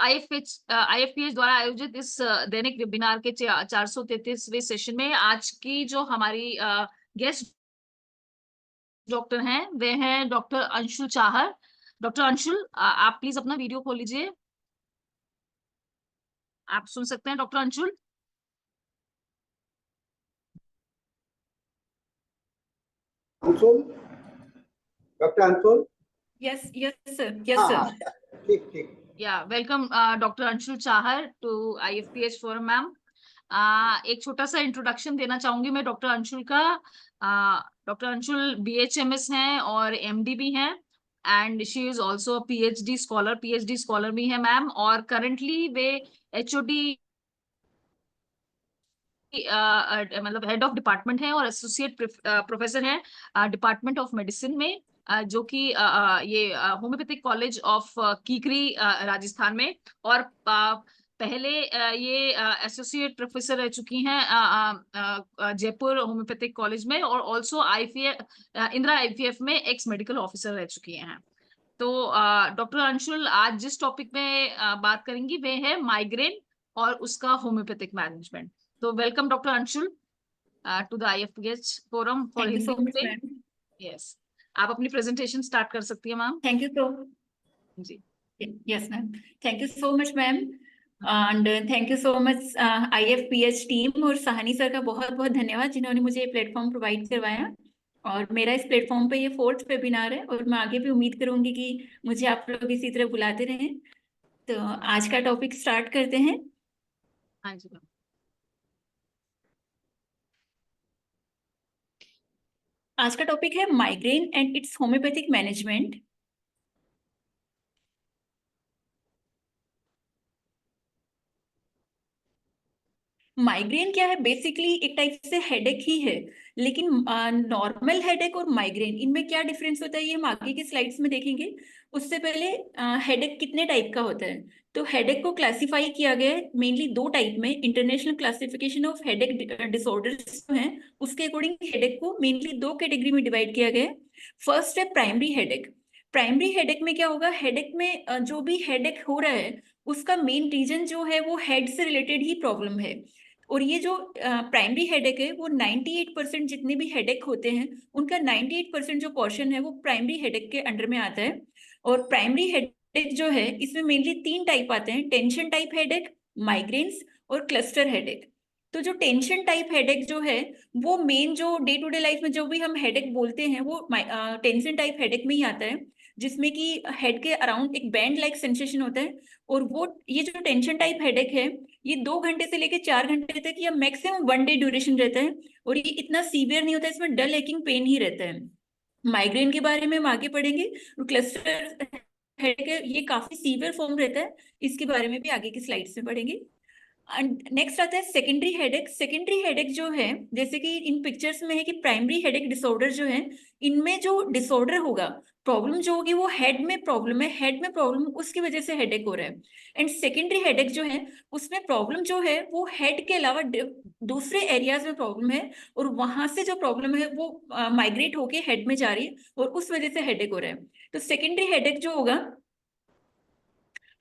आईएफपीएच द्वारा आयोजित इस दैनिक वेबिनार के 433वें सेशन में आज की जो हमारी गेस्ट डॉक्टर हैं वे हैं डॉक्टर अंशुल चाहर। डॉक्टर अंशुल, आप प्लीज अपना वीडियो खोल लीजिए। आप सुन सकते हैं doctor Anshul? Anshul, doctor Anshul. Yes sir, yes sir. ठीक ठीक। Yeah welcome doctor Anshul Chahar to IFPH forum ma'am. एक छोटा सा इंट्रोडक्शन देना चाहूंगी मैं डॉक्टर अंशुल का। डॉक्टर अंशुल बीएचएमएस हैं और एमडी भी हैं and she is also PhD scholar भी है मैम। और करंटली वे एचओडी मतलब हेड ऑफ डिपार्टमेंट है और एसोसिएट प्रोफेसर है डिपार्टमेंट ऑफ मेडिसिन में, जो कि ये होम्योपैथिक कॉलेज ऑफ कीकरी राजस्थान में। और पहले ये एसोसिएट प्रोफेसर रह चुकी हैं जयपुर होम्योपैथिक कॉलेज में, और ऑल्सो आईपीएफ इंदिरा आईपीएफ में एक्स मेडिकल ऑफिसर रह चुकी हैं। तो डॉक्टर अंशुल आज जिस टॉपिक में बात करेंगी वे है माइग्रेन और उसका होम्योपैथिक मैनेजमेंट। तो welcome doctor Anshul to the IFPH forum for Hindi. Yes, आप अपनी प्रेजेंटेशन स्टार्ट कर सकती हैं मैम। थैंक यू सो जी। Yes ma'am, thank you so much ma'am and thank you so much IFPH team और साहनी सर का बहुत बहुत धन्यवाद जिन्होंने मुझे ये प्लेटफॉर्म प्रोवाइड करवाया। और मेरा इस प्लेटफॉर्म पे ये 4th वेबिनार है और मैं आगे भी उम्मीद करूंगी कि मुझे आप लोग इसी तरह बुलाते रहें। तो आज का टॉपिक स्टार्ट करते हैं। हाँ जी मैम। आज का टॉपिक है migraine and it's homeopathic management. Migraine क्या है? बेसिकली एक टाइप से हेडेक ही है, लेकिन नॉर्मल हेडेक और माइग्रेन इनमें क्या डिफरेंस होता है ये हम आगे की स्लाइड्स में देखेंगे। उससे पहले हेडेक कितने टाइप का होता है? तो हेडेक को क्लासिफाई किया गया है मेनली 2 टाइप में। International classification of headache disorders जो है उसके अकॉर्डिंग हेडेक को मेनली 2 कैटेगरी में डिवाइड किया गया है। फर्स्ट है प्राइमरी हेडेक। प्राइमरी हेडेक में क्या होगा? हेडेक में जो भी हेडेक हो रहा है उसका मेन रीजन जो है वो हेड से रिलेटेड ही प्रॉब्लम है। और ये जो प्राइमरी हेडेक है वो 98% जितने भी हेडेक होते हैं उनका 98% जो पोर्शन है वो प्राइमरी हेडेक के अंडर में आता है। और प्राइमरी हेडेक जो है इसमें मेनली 3 टाइप आते हैं: टेंशन टाइप हेडेक, माइग्रेन्स और क्लस्टर हेडेक। तो जो टेंशन टाइप हेडेक जो है वो मेन जो डे टू डे लाइफ में जो भी हम हेडेक बोलते हैं वो टेंशन टाइप हेडेक में ही आता है, जिसमें कि हेड के अराउंड एक बैंड लाइक सेंसेशन होता है। और वो ये जो टेंशन टाइप हेडेक है ये 2 घंटे से लेकर 4 घंटे तक या मैक्सिमम 1 डे ड्यूरेशन रहता है और ये इतना सीवियर नहीं होता है, इसमें डल एकिंग पेन ही रहता है। माइग्रेन के बारे में हम आगे पढ़ेंगे। क्लस्टर हेडेक है ये काफी सीवियर फॉर्म रहता है, इसके बारे में भी आगे की स्लाइड्स में पढ़ेंगे। नेक्स्ट आता है सेकेंडरी हेडेक। सेकेंडरी हेडेक जो है जैसे कि इन पिक्चर्स में है कि प्राइमरी हेडेक डिसऑर्डर जो है इनमें जो डिसऑर्डर होगा, प्रॉब्लम जो होगी वो हेड में प्रॉब्लम है, हेड में प्रॉब्लम उसकी वजह से हेडेक हो रहा है। एंड सेकेंडरी हेडेक जो है उसमें प्रॉब्लम जो है वो हेड के अलावा दूसरे एरियाज में प्रॉब्लम है और वहां से जो प्रॉब्लम है वो माइग्रेट होके हेड में जा रही है और उस वजह से हेडेक हो रहा है। तो सेकेंडरी हेडेक जो होगा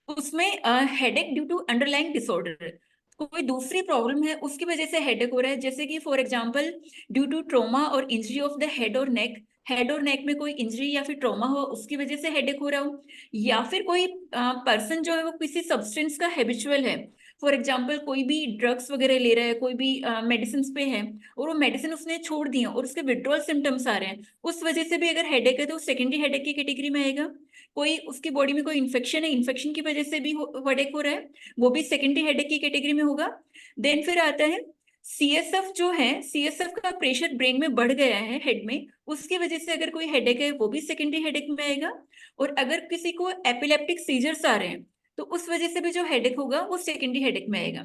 उसमें headache due to underlying disorder, कोई दूसरी प्रॉब्लम है उसकी वजह से हेडेक हो रहा है। जैसे कि for example due to trauma और इंजरी ऑफ द हेड और नेक, हेड और नेक में कोई इंजरी या फिर ट्रॉमा हो उसकी वजह से हेडेक हो रहा हो, या फिर कोई पर्सन जो है वो किसी सब्सटेंस का हैबिचुअल है। फॉर एग्जाम्पल कोई भी ड्रग्स वगैरह ले रहा है, कोई भी मेडिसिन पे है और वो मेडिसिन उसने छोड़ दी है और उसके विड्रॉल सिम्टम्स आ रहे हैं, उस वजह से भी अगर हेडेक है तो सेकेंडरी हेडेक की कैटेगरी में आएगा। कोई उसकी बॉडी में कोई इन्फेक्शन है, इन्फेक्शन की वजह से भी हेडेक हो रहा है, वो भी सेकेंडरी हेडेक की कैटेगरी में होगा। देन फिर आता है सीएसएफ जो है, सीएसएफ का प्रेशर ब्रेन में बढ़ गया है हेड में, उसकी वजह से अगर कोई हेडेक है वो भी सेकेंडरी हेडेक में आएगा। और अगर किसी को एपिलेप्टिक सीजर्स आ रहे हैं तो उस वजह से भी जो हेडेक होगा वो सेकेंडरी हेडेक में आएगा।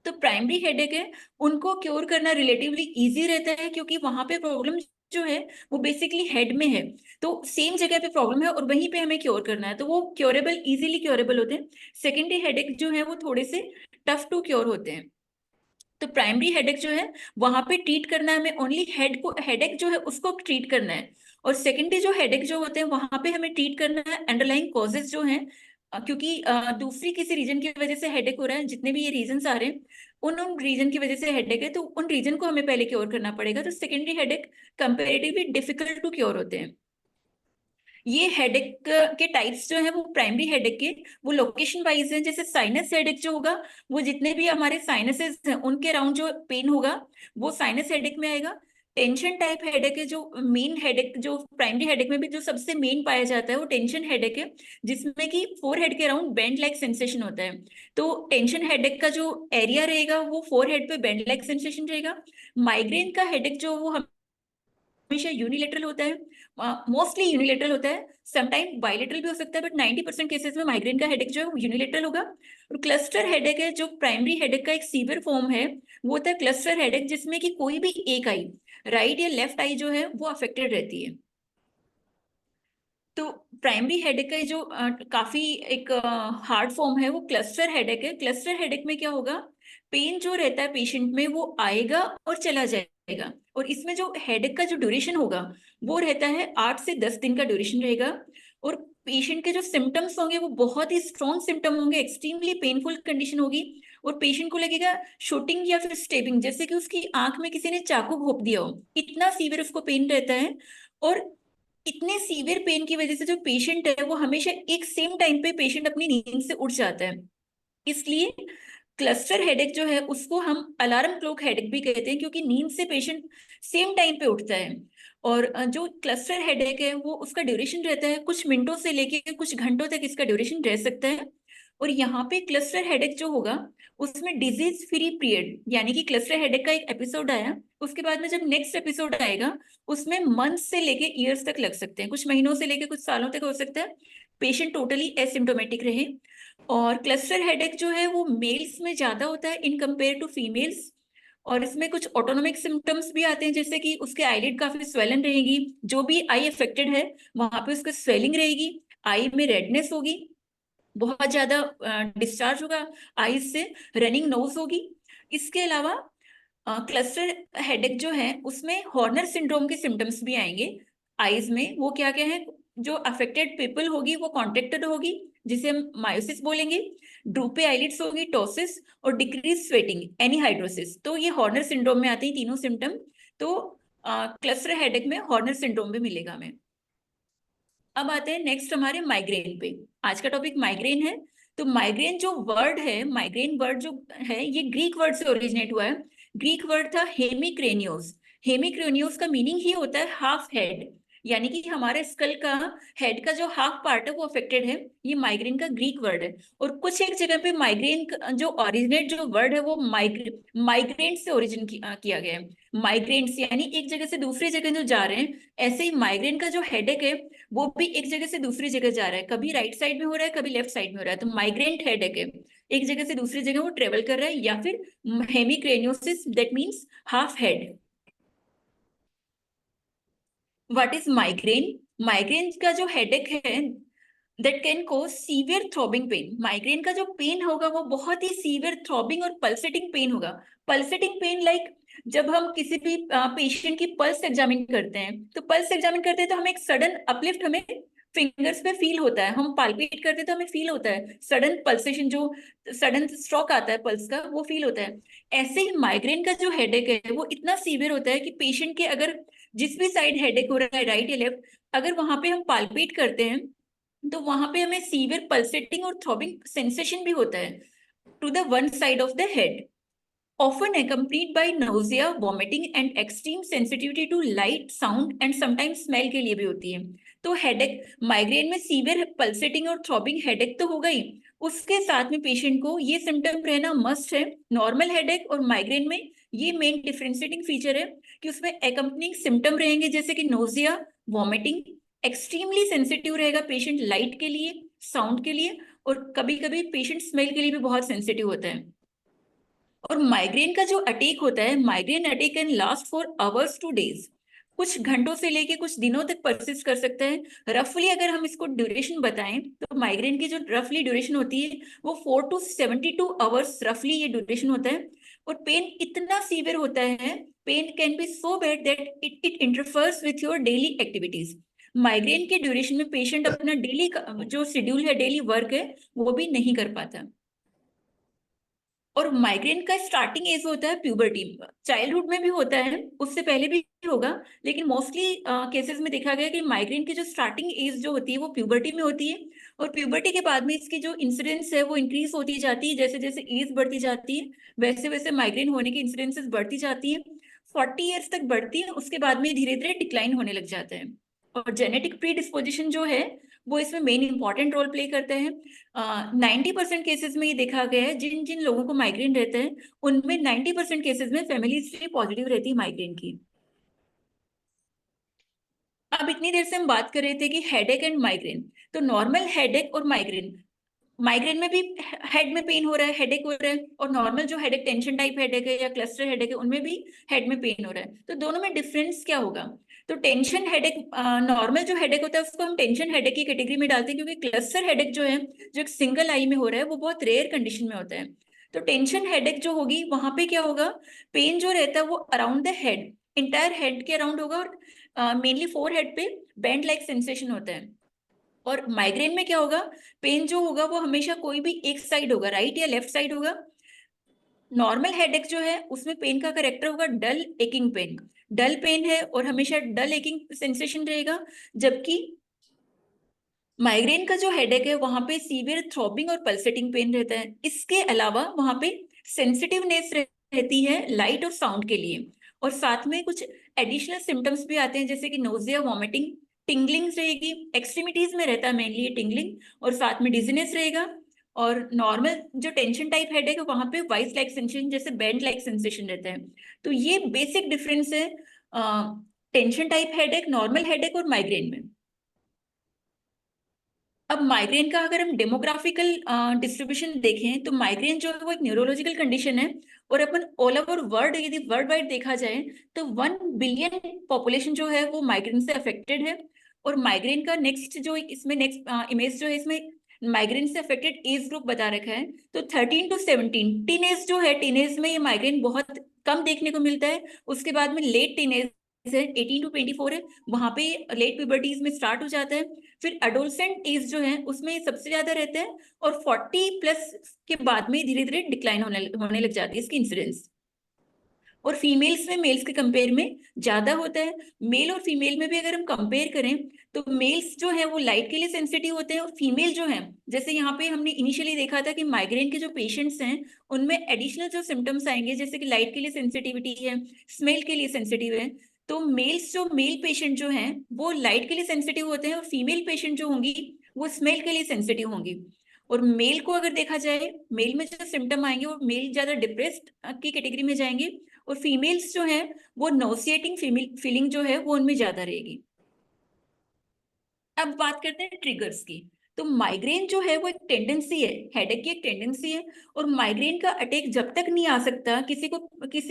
तो प्राइमरी हेडेक है उनको क्योर करना रिलेटिवली इजी रहता है क्योंकि वहां पे प्रॉब्लम जो है वो बेसिकली हेड में है, तो सेम जगह पे प्रॉब्लम है और वहीं पे हमें क्योर करना है, तो वो क्योरेबल, इजीली क्योरेबल होते हैं। सेकेंडरी हेडेक जो है वो थोड़े से टफ टू क्योर होते हैं। तो प्राइमरी हेडेक जो है वहां पे ट्रीट करना है हमें ओनली हेड को, हेडेक जो है उसको ट्रीट करना है। और सेकेंडरी जो हेडेक जो होते हैं वहां पे हमें ट्रीट करना है अंडरलाइंग कॉजेज जो हैं क्योंकि दूसरी किसी रीजन की वजह से हेडेक हो रहा है, जितने भी ये रीजन आ रहे हैं उन रीजन की वजह से हेडेक है, तो उन रीजन को हमें पहले क्योर करना पड़ेगा। तो secondary headache comparatively difficult to cure होते हैं। ये हेडेक के टाइप्स जो है वो प्राइमरी हेडेक के वो लोकेशन वाइज है। जैसे साइनस हेडेक जो होगा वो जितने भी हमारे साइनसेस हैं उनके अराउंड जो पेन होगा वो साइनस हेडेक में आएगा। टेंशन टाइप हेडेक है, जो मेन हेडेक जो प्राइमरी हेडेक में भी जो सबसे मेन पाया जाता है वो टेंशन हेडेक है, जिसमें कि फोरहेड के अराउंड बेंड लाइक सेंसेशन होता है। तो टेंशन हेडेक का जो एरिया रहेगा वो फोरहेड पे बेंड लाइक सेंसेशन रहेगा। माइग्रेन का हेडेक जो वो हमेशा यूनिलेटरल होता है, मोस्टली यूनिलेटरल होता है, समटाइम बाइलेटरल भी हो सकता है, बट 90% केसेस में माइग्रेन का हेडेक जो है वो यूनिलेटरल होगा। और क्लस्टर हेडेक है जो प्राइमरी हेडेक का एक सीवियर फॉर्म है, वो होता है क्लस्टर हेडेक, जिसमें कि कोई भी एक आई, राइट या लेफ्ट आई जो है वो अफेक्टेड रहती है। तो प्राइमरी हेडेक का जो काफी एक हार्ड फॉर्म है वो क्लस्टर हेडेक है। क्लस्टर हेडेक में क्या होगा, पेन जो रहता है पेशेंट में वो आएगा और चला जाएगा, और इसमें जो हेडेक का जो ड्यूरेशन होगा वो रहता है 8 से 10 दिन का ड्यूरेशन रहेगा। और पेशेंट के जो सिम्टम्स होंगे वो बहुत ही स्ट्रॉन्ग सिम्टम होंगे, एक्सट्रीमली पेनफुल कंडीशन होगी, और पेशेंट को लगेगा शूटिंग या फिर स्टेबिंग, जैसे कि उसकी आंख में किसी ने चाकू घोंप दिया हो, इतना सीवियर उसको पेन रहता है। और इतने सीवियर पेन की वजह से जो पेशेंट है वो हमेशा एक सेम टाइम पे पेशेंट अपनी नींद से उठ जाता है। इसलिए क्लस्टर हेडेक जो है उसको हम अलार्म क्लॉक हेडेक भी कहते हैं, क्योंकि नींद से पेशेंट सेम टाइम पे उठता है। और जो क्लस्टर हेडेक है वो उसका ड्यूरेशन रहता है कुछ मिनटों से लेके कुछ घंटों तक इसका ड्यूरेशन रह सकता है। और यहाँ पे क्लस्टर हेडेक जो होगा उसमें डिजीज फ्री पीरियड, यानी कि क्लस्टर हेडेक का एक एपिसोड आया, उसके बाद में जब नेक्स्ट एपिसोड आएगा उसमें मंथ्स से लेके ईयर्स तक लग सकते हैं, कुछ महीनों से लेके कुछ सालों तक हो सकता है पेशेंट टोटली एसिम्टोमेटिक रहे। और क्लस्टर हेडेक जो है वो मेल्स में ज्यादा होता है इन कंपेयर टू फीमेल्स। और इसमें कुछ ऑटोनोमिक सिम्टम्स भी आते हैं, जैसे कि उसके आईलिड काफी स्वेलन रहेगी, जो भी आई अफेक्टेड है वहां पे उसका स्वेलिंग रहेगी, आई में रेडनेस होगी, बहुत ज्यादा डिस्चार्ज होगा आईज से, रनिंग नोज होगी। इसके अलावा क्लस्टर हेडेक जो है उसमें हॉर्नर सिंड्रोम के सिम्टम्स भी आएंगे आईज में। वो क्या क्या है, जो अफेक्टेड पीपल होगी वो कॉन्ट्रेक्टेड होगी, जिसे हम मायोसिस बोलेंगे, ड्रूपे आईलिड्स होगी, टोसिस, और डिक्रीज स्वेटिंग एनीहाइड्रोसिस। तो ये हॉर्नर सिंड्रोम में आते हैं तीनों सिम्टम। तो क्लस्टर हेडेक में हॉर्नर सिंड्रोम भी मिलेगा हमें। अब आते हैं नेक्स्ट हमारे माइग्रेन पे। आज का टॉपिक माइग्रेन है। तो माइग्रेन जो वर्ड है, माइग्रेन वर्ड जो है ये ग्रीक वर्ड से ओरिजिनेट हुआ है। ग्रीक वर्ड था हेमिक्रेनियोस। हेमिक्रेनियोस का मीनिंग ही होता है हाफ हेड, यानी कि हमारे स्कल का हेड का जो हाफ पार्ट है वो अफेक्टेड है। ये माइग्रेन का ग्रीक वर्ड है। और कुछ एक जगह पे माइग्रेन जो ओरिजिनेट जो वर्ड है वो माइग्रेंट से ओरिजिन किया गया है। माइग्रेंट्स यानी एक जगह से दूसरी जगह जो जा रहे हैं, ऐसे ही माइग्रेन का जो हेडेक है वो भी एक जगह से दूसरी जगह जा रहा है, कभी राइट साइड में हो रहा है कभी लेफ्ट साइड में हो रहा है। तो माइग्रेंट हेडेक है, एक जगह से दूसरी जगह वो ट्रेवल कर रहा है। या फिर hemicraniosis, that means half head. What is migraine? Migraine का जो हेडेक है that can cause severe throbbing pain. Migraine का जो पेन होगा वो बहुत ही सीवियर थ्रॉबिंग और पल्सेटिंग पेन होगा। पल्सेटिंग पेन लाइक जब हम किसी भी पेशेंट की पल्स एग्जामिन करते हैं, तो पल्स एग्जामिन करते हैं तो हमें एक सडन अपलिफ्ट हमें फिंगर्स पे फील होता है, हम पाल्पेट करते हैं तो हमें फील होता है सडन पल्सेशन, जो सडन स्ट्रोक आता है पल्स का वो फील होता है। ऐसे ही माइग्रेन का जो हेडेक है वो इतना सीवियर होता है कि पेशेंट के अगर जिस भी साइड हेडेक हो रहा है, राइट या लेफ्ट, अगर वहां पे हम पाल्पेट करते हैं तो वहां पे हमें सीवियर पल्सेटिंग और थ्रॉबिंग सेंसेशन भी होता है to the one side of the head, often accompanied by nausea, vomiting and extreme sensitivity to light, sound and sometimes smell के लिए भी होती है। तो हेडेक, माइग्रेन में सीवियर पल्सेटिंग और थ्रॉबिंग हेडेक तो होगा ही, उसके साथ में पेशेंट को ये सिम्टम रहना मस्ट है। नॉर्मल हेडेक और माइग्रेन में ये मेन डिफरेंशिएटिंग फीचर है कि उसमें एकम्पनिंग सिम्टम रहेंगे जैसे कि नोजिया, वॉमिटिंग, एक्सट्रीमली सेंसिटिव रहेगा पेशेंट लाइट के लिए, साउंड के लिए, और कभी कभी पेशेंट स्मेल के लिए भी बहुत सेंसिटिव होता है। और माइग्रेन का जो अटैक होता है, migraine attack can last for hours two days, कुछ घंटों से लेके कुछ दिनों तक परसिस्ट कर सकता है। रफली अगर हम इसको ड्यूरेशन बताएं तो माइग्रेन की जो रफली ड्यूरेशन होती है वो 4 to 72 आवर्स रफली ये ड्यूरेशन होता है। और पेन इतना सीवियर होता है, pain can be so bad that it interferes with your daily activities. Migraine के ड्यूरेशन में पेशेंट अपना डेली जो शेड्यूल है, डेली वर्क है, वो भी नहीं कर पाता। और माइग्रेन का स्टार्टिंग एज होता है प्यूबर्टी, चाइल्डहुड में भी होता है, उससे पहले भी होगा, लेकिन मोस्टली केसेस में देखा गया कि माइग्रेन की जो स्टार्टिंग एज जो होती है वो प्यूबर्टी में होती है, और प्यूबर्टी के बाद में इसकी जो इंसिडेंस है वो इंक्रीज होती जाती है। जैसे जैसे एज बढ़ती जाती है वैसे वैसे माइग्रेन होने की इंसिडेंसेस बढ़ती जाती है, 40 ईयर्स तक बढ़ती है, उसके बाद में धीरे धीरे डिक्लाइन होने लग जाता है। और जेनेटिक प्री डिस्पोजिशन जो है वो इसमें मेन इंपॉर्टेंट रोल प्ले करते हैं। 90% केसेस में ये देखा गया है, जिन जिन लोगों को माइग्रेन रहता है उनमें 90% केसेस में फैमिली हिस्ट्री पॉजिटिव रहती है माइग्रेन की। अब इतनी देर से हम बात कर रहे थे कि हेडेक एंड माइग्रेन, तो नॉर्मल हेडेक और माइग्रेन, माइग्रेन में भी हेड में पेन हो रहा है, हेडेक हो रहा है, और नॉर्मल जो हेडेक टेंशन टाइप हेडेक है या क्लस्टर हेडेक है उनमें भी हेड में पेन हो रहा है। तो दोनों में डिफरेंस क्या होगा? तो टेंशन हेडेक, नॉर्मल जो हेडेक होता है उसको हम टेंशन हेडेक की कैटेगरी में डालते हैं, क्योंकि क्लस्टर हेडेक जो है, जो एक सिंगल आई में हो रहा है, वो बहुत रेयर कंडीशन में होता है। तो टेंशन हेडेक जो होगी वहां पे क्या होगा, पेन जो रहता है वो around the head, entire head के अराउंड होगा, और मेनली फोर हेड पे बैंड लाइक सेंसेशन होता है। और माइग्रेन में क्या होगा, पेन जो होगा वो हमेशा कोई भी एक साइड होगा, राइट या लेफ्ट साइड होगा। नॉर्मल हेडेक जो है उसमें पेन का करेक्टर होगा डल एकिंग पेन, डल पेन है और हमेशा डल एकिंग सेंसेशन रहेगा। जबकि माइग्रेन का जो हेडेक है वहां पे सीवियर थ्रॉबिंग और पल्सेटिंग पेन रहता है। इसके अलावा वहां पे सेंसिटिवनेस रहती है लाइट और साउंड के लिए, और साथ में कुछ एडिशनल सिम्टम्स भी आते हैं, जैसे कि नोजिया, वॉमिटिंग, टिंगलिंग रहेगी, एक्सट्रीमिटीज में रहता है मेनली ये टिंगलिंग, और साथ में डिजीनेस रहेगा। और नॉर्मल जो टेंशन टाइप हेडेक है वहां पे वाइस लाइक सेंसेशन, जैसे बैंड लाइक सेंसेशन रहता है। तो ये बेसिक डिफरेंस है tension type headache, normal headache और माइग्रेन में। अब माइग्रेन का अगर हम डेमोग्राफिकल डिस्ट्रीब्यूशन देखें तो माइग्रेन जो है वो एक न्यूरोलॉजिकल कंडीशन है, और अपन ऑल ओवर वर्ल्ड यदि वर्ल्ड वाइड देखा जाए तो 1 बिलियन पॉपुलेशन जो है वो माइग्रेन से अफेक्टेड है। और माइग्रेन का नेक्स्ट जो इसमें नेक्स्ट इमेज जो है, इसमें माइग्रेन से अफेक्टेड एज ग्रुप बता रखा है। तो 13 to 17 टीनेज जो है, टीनेज में ये माइग्रेन बहुत कम देखने को मिलता है। उसके बाद में लेट टीनेज है, 18 to 24 है, वहां पे लेट प्यूबर्टीज में स्टार्ट हो जाता है। फिर अडोलसेंट एज जो है उसमें सबसे ज्यादा रहता है, और 40+ के बाद में धीरे धीरे डिक्लाइन होने लग जाती है इसकी इंसिडेंस। और फीमेल्स में मेल्स के कंपेयर में ज्यादा होता है। मेल और फीमेल में भी अगर हम कंपेयर करें तो मेल्स जो है वो लाइट के लिए सेंसिटिव होते हैं, और फीमेल जो है, जैसे यहाँ पे हमने इनिशियली देखा था कि माइग्रेन के जो पेशेंट्स हैं उनमें एडिशनल जो सिम्टम्स आएंगे, जैसे कि लाइट के लिए सेंसिटिविटी है, स्मेल के लिए सेंसिटिव है। तो मेल्स जो मेल पेशेंट जो हैं वो लाइट के लिए सेंसिटिव होते हैं, और फीमेल पेशेंट जो होंगी वो स्मेल के लिए सेंसिटिव होंगी। और मेल को अगर देखा जाए, मेल में जो सिम्टम आएंगे वो मेल ज्यादा डिप्रेस्ड की कैटेगरी में जाएंगे, और फीमेल्स जो है वो नोसिएटिंग फीलिंग जो है वो उनमें ज्यादा रहेगी। अब बात करते हैं ट्रिगर्स की। तो माइग्रेन जो है वो एक टेंडेंसी है, हेडेक की एक टेंडेंसी है, और माइग्रेन का अटैक जब तक नहीं आ सकता,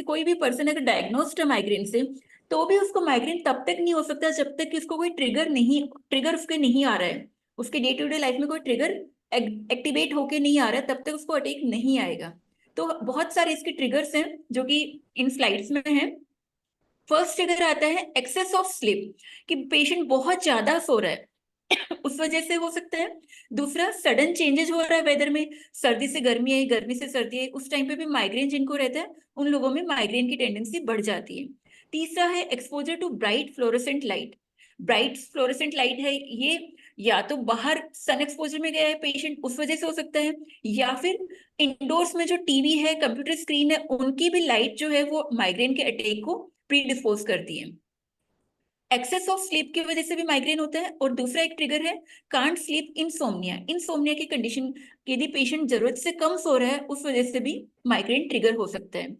कोई भी पर्सन अगर डायग्नोस्ड है माइग्रेन से, तो भी उसको माइग्रेन तब तक नहीं हो सकता जब तक कि उसको कोई ट्रिगर उसके नहीं आ रहा है, उसके डे टू डे लाइफ में कोई ट्रिगर एक्टिवेट होके नहीं आ रहा है, तब तक उसको अटैक नहीं आएगा। तो बहुत सारे इसके ट्रिगर्स हैं जो कि इन स्लाइड्स में है। फर्स्ट ट्रिगर आता है एक्सेस ऑफ स्लीप, कि पेशेंट बहुत ज्यादा सो रहा है उस वजह से हो सकता है। दूसरा, सडन चेंजेस हो रहा है वेदर में, सर्दी से गर्मी आई, गर्मी से सर्दी आई, उस टाइम पे भी माइग्रेन जिनको रहता है उन लोगों में माइग्रेन की टेंडेंसी बढ़ जाती है। तीसरा है exposure to bright fluorescent light, bright fluorescent light है ये, या तो बाहर सन एक्सपोजर में गया है पेशेंट उस वजह से हो सकता है, या फिर इंडोर्स में जो टीवी है, कंप्यूटर स्क्रीन है, उनकी भी लाइट जो है वो माइग्रेन के अटैक को प्रीडिस्पोज करती है। एक्सेस ऑफ स्लीप की वजह से भी माइग्रेन होता है। और दूसरा एक ट्रिगर है कांट स्लीप इंसोम्निया, इंसोम्निया की कंडीशन, यदि पेशेंट जरूरत से कम सो रहा है उस वजह से भी माइग्रेन ट्रिगर हो सकता है।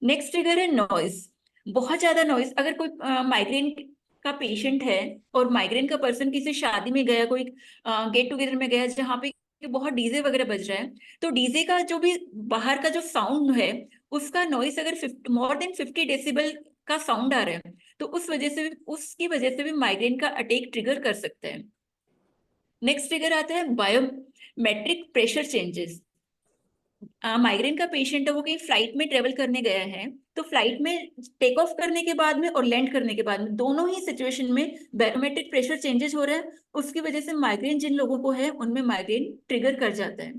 नेक्स्ट ट्रिगर है नॉइज, बहुत ज्यादा नॉइज। अगर कोई माइग्रेन का पेशेंट है और माइग्रेन का पर्सन किसी शादी में गया, कोई गेट टुगेदर में गया जहाँ पे बहुत डीजे वगैरह बज रहा है, तो डीजे का जो भी बाहर का जो साउंड है उसका नॉइस अगर मोर देन 50 डेसिबल का साउंड आ रहा है, तो उसकी वजह से भी माइग्रेन का अटैक ट्रिगर कर सकता है। नेक्स्ट ट्रिगर आता है बायोमेट्रिक प्रेशर चेंजेस। माइग्रेन का पेशेंट है, वो कहीं फ्लाइट में ट्रेवल करने गया है, तो फ्लाइट में टेक ऑफ करने के बाद में और लैंड करने के बाद में दोनों ही सिचुएशन में बैरोमेट्रिक प्रेशर चेंजेस हो रहा है, उसकी वजह से माइग्रेन जिन लोगों को है उनमें माइग्रेन ट्रिगर कर जाता है।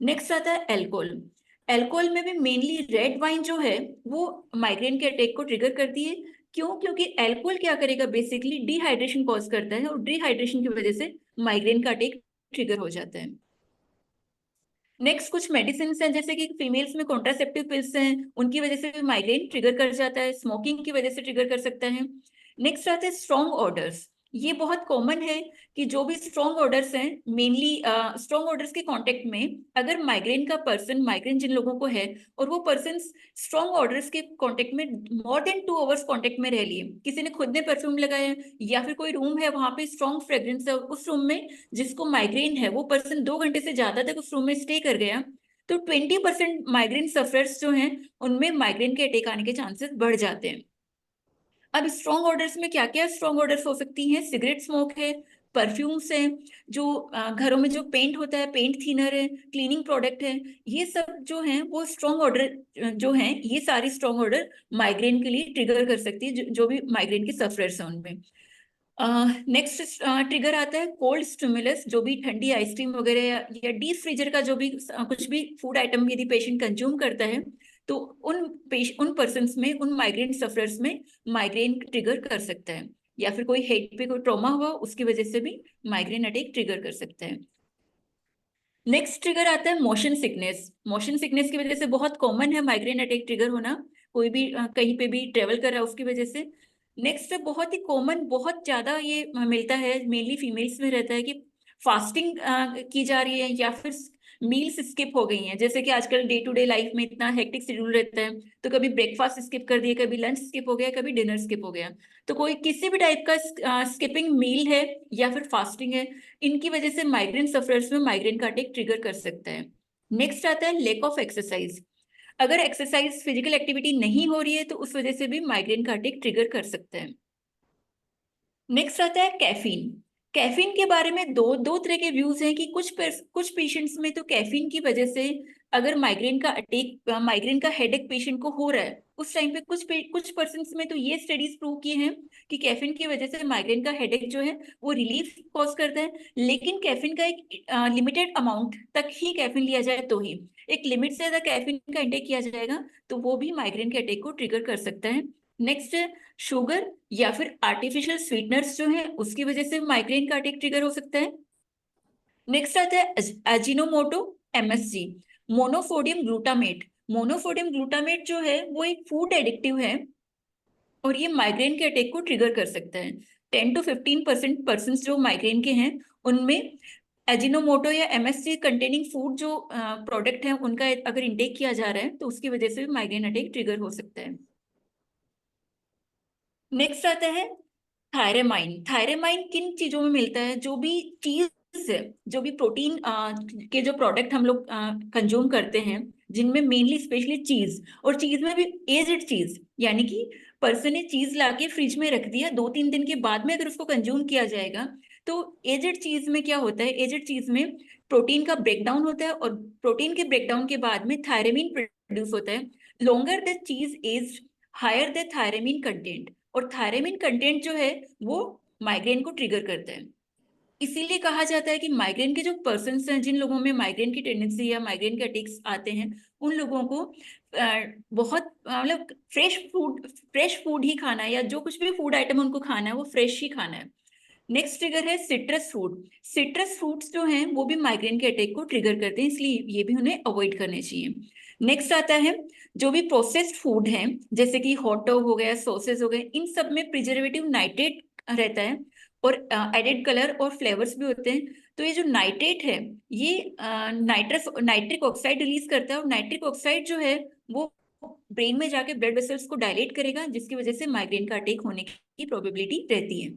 नेक्स्ट आता है एल्कोहल। एल्कोहल में भी मेनली रेड वाइन जो है वो माइग्रेन के अटैक को ट्रिगर करती है। क्यों? क्योंकि एल्कोहल क्या करेगा, बेसिकली डिहाइड्रेशन कॉज करता है और डिहाइड्रेशन की वजह से माइग्रेन का अटैक ट्रिगर हो जाता है। नेक्स्ट कुछ मेडिसिन हैं, जैसे कि फीमेल्स में कॉन्ट्रासेप्टिव पिल्स हैं, उनकी वजह से भी माइग्रेन ट्रिगर कर जाता है, स्मोकिंग की वजह से ट्रिगर कर सकता है। नेक्स्ट आते हैं स्ट्रॉन्ग ऑर्डर्स। ये बहुत कॉमन है कि जो भी स्ट्रॉन्ग ऑर्डर्स हैं, मेनली स्ट्रॉन्ग ऑर्डर्स के कांटेक्ट में अगर माइग्रेन का पर्सन, माइग्रेन जिन लोगों को है और वो पर्सन स्ट्रॉन्ग ऑर्डर्स के कांटेक्ट में मोर देन 2 आवर्स कांटेक्ट में रह लिए, किसी ने खुद ने परफ्यूम लगाया या फिर कोई रूम है वहां पे स्ट्रॉन्ग फ्रेग्रेंस है, उस रूम में जिसको माइग्रेन है वो पर्सन 2 घंटे से ज्यादा तक उस रूम में स्टे कर गया, तो 20% माइग्रेन सफरर्स जो हैं उनमें माइग्रेन के अटैक आने के चांसेस बढ़ जाते हैं। अब स्ट्रॉन्ग ऑर्डर्स में क्या क्या स्ट्रॉन्ग ऑर्डर्स हो सकती हैं? सिगरेट स्मोक है, परफ्यूम्स हैं, जो घरों में जो पेंट होता है, पेंट थिनर है, क्लीनिंग प्रोडक्ट है, ये सब जो हैं वो स्ट्रॉन्ग ऑर्डर जो हैं, ये सारी स्ट्रॉन्ग ऑर्डर माइग्रेन के लिए ट्रिगर कर सकती है, जो भी माइग्रेन के सफरर्स हैं उनमें। नेक्स्ट ट्रिगर आता है कोल्ड स्टिमुलस, जो भी ठंडी आइसक्रीम वगैरह या डीप फ्रीजर का जो भी कुछ भी फूड आइटम यदि पेशेंट कंज्यूम करता है, तो उन पर्सन में, उन माइग्रेन सफरर्स में माइग्रेन ट्रिगर कर सकता है, या फिर कोई हेड पे कोई ट्रॉमा हुआ उसकी वजह से भी माइग्रेन अटैक ट्रिगर कर सकता है। नेक्स्ट ट्रिगर आता है मोशन सिकनेस। मोशन सिकनेस की वजह से बहुत कॉमन है माइग्रेन अटैक ट्रिगर होना, कोई भी कहीं पे भी ट्रेवल कर रहा है उसकी वजह से। नेक्स्ट बहुत ही कॉमन, बहुत ज्यादा ये मिलता है, मेनली फीमेल्स में रहता है कि फास्टिंग की जा रही है या फिर मील्स स्किप हो गई हैं, जैसे कि आजकल डे टू डे लाइफ में इतना हेक्टिक शेड्यूल रहता है, तो कभी ब्रेकफास्ट स्किप कर दिया, कभी लंच स्किप हो गया, कभी डिनर स्किप हो गया, तो कोई किसी भी टाइप का स्किपिंग मील है या फिर फास्टिंग है, इनकी वजह से माइग्रेन सफरर्स में माइग्रेन का अटैक ट्रिगर कर सकता है। नेक्स्ट आता है लैक ऑफ एक्सरसाइज। अगर एक्सरसाइज फिजिकल एक्टिविटी नहीं हो रही है तो उस वजह से भी माइग्रेन का अटैक ट्रिगर कर सकता है। नेक्स्ट आता है कैफीन। कैफीन के बारे में दो दो तरह के व्यूज हैं कि कुछ पेशेंट्स में तो कैफीन की वजह से अगर माइग्रेन का अटैक, माइग्रेन का हेडेक पेशेंट को हो रहा है, उस टाइम पे कुछ पर्सन्स में तो ये स्टडीज प्रूव किए हैं कि कैफीन की वजह से माइग्रेन का हेडेक जो है वो रिलीफ कॉज करता है, लेकिन कैफीन का एक लिमिटेड अमाउंट तक ही कैफीन लिया जाए तो ही, एक लिमिट से ज्यादा कैफीन का इंटेक किया जाएगा तो वो भी माइग्रेन के अटैक को ट्रिगर कर सकता है। नेक्स्ट है शुगर या फिर आर्टिफिशियल स्वीटनर्स जो है उसकी वजह से माइग्रेन का अटैक ट्रिगर हो सकता है। नेक्स्ट आता है Ajinomoto, MSG, monosodium glutamate. Monosodium glutamate जो है वो एक फूड एडिक्टिव है और ये माइग्रेन के अटैक को ट्रिगर कर सकता है। 10 to 15% पर्सन जो माइग्रेन के हैं उनमें एजिनोमोटो या एमएसजी कंटेनिंग फूड जो प्रोडक्ट है उनका अगर इंटेक किया जा रहा है तो उसकी वजह से भी माइग्रेन अटैक ट्रिगर हो सकता है। नेक्स्ट आता है थायरेमाइन। थायरेमाइन किन चीजों में मिलता है? जो भी चीज है, जो भी प्रोटीन के जो प्रोडक्ट हम लोग कंज्यूम करते हैं, जिनमें मेनली स्पेशली चीज, और चीज में भी एज्ड चीज, यानी कि पर्सन ने चीज लाके फ्रिज में रख दिया, 2-3 दिन के बाद में अगर उसको कंज्यूम किया जाएगा, तो एज्ड चीज में क्या होता है, एज्ड चीज में प्रोटीन का ब्रेकडाउन होता है और प्रोटीन के ब्रेकडाउन के बाद में थायरेमिन प्रोड्यूस होता है। लोंगर द चीज एज, हायर द थायरेमिन कंटेंट, और थायरेमिन कंटेंट जो है वो माइग्रेन को ट्रिगर करता है। इसीलिए कहा जाता है कि माइग्रेन के जो पर्सन्स हैं, जिन लोगों में माइग्रेन की टेंडेंसी या माइग्रेन के अटैक्स आते हैं, उन लोगों को बहुत मतलब फ्रेश फूड ही खाना है, या जो कुछ भी फूड आइटम उनको खाना है वो फ्रेश ही खाना है। नेक्स्ट ट्रिगर है सिट्रस फ्रूट। सिट्रस फ्रूट्स जो हैं वो भी माइग्रेन के अटैक को ट्रिगर करते हैं, इसलिए ये भी उन्हें अवॉइड करने चाहिए। नेक्स्ट आता है जो भी प्रोसेस्ड फूड है, जैसे कि हॉट डॉग हो गया, सॉसेस हो गए, इन सब में प्रिजर्वेटिव नाइट्रेट रहता है और एडेड कलर और फ्लेवर्स भी होते हैं। तो ये जो नाइट्रेट है ये नाइट्रिक ऑक्साइड रिलीज करता है, और नाइट्रिक ऑक्साइड जो है वो ब्रेन में जाके ब्लड वेसल्स को डायलेट करेगा, जिसकी वजह से माइग्रेन का अटैक होने की प्रोबेबिलिटी रहती है।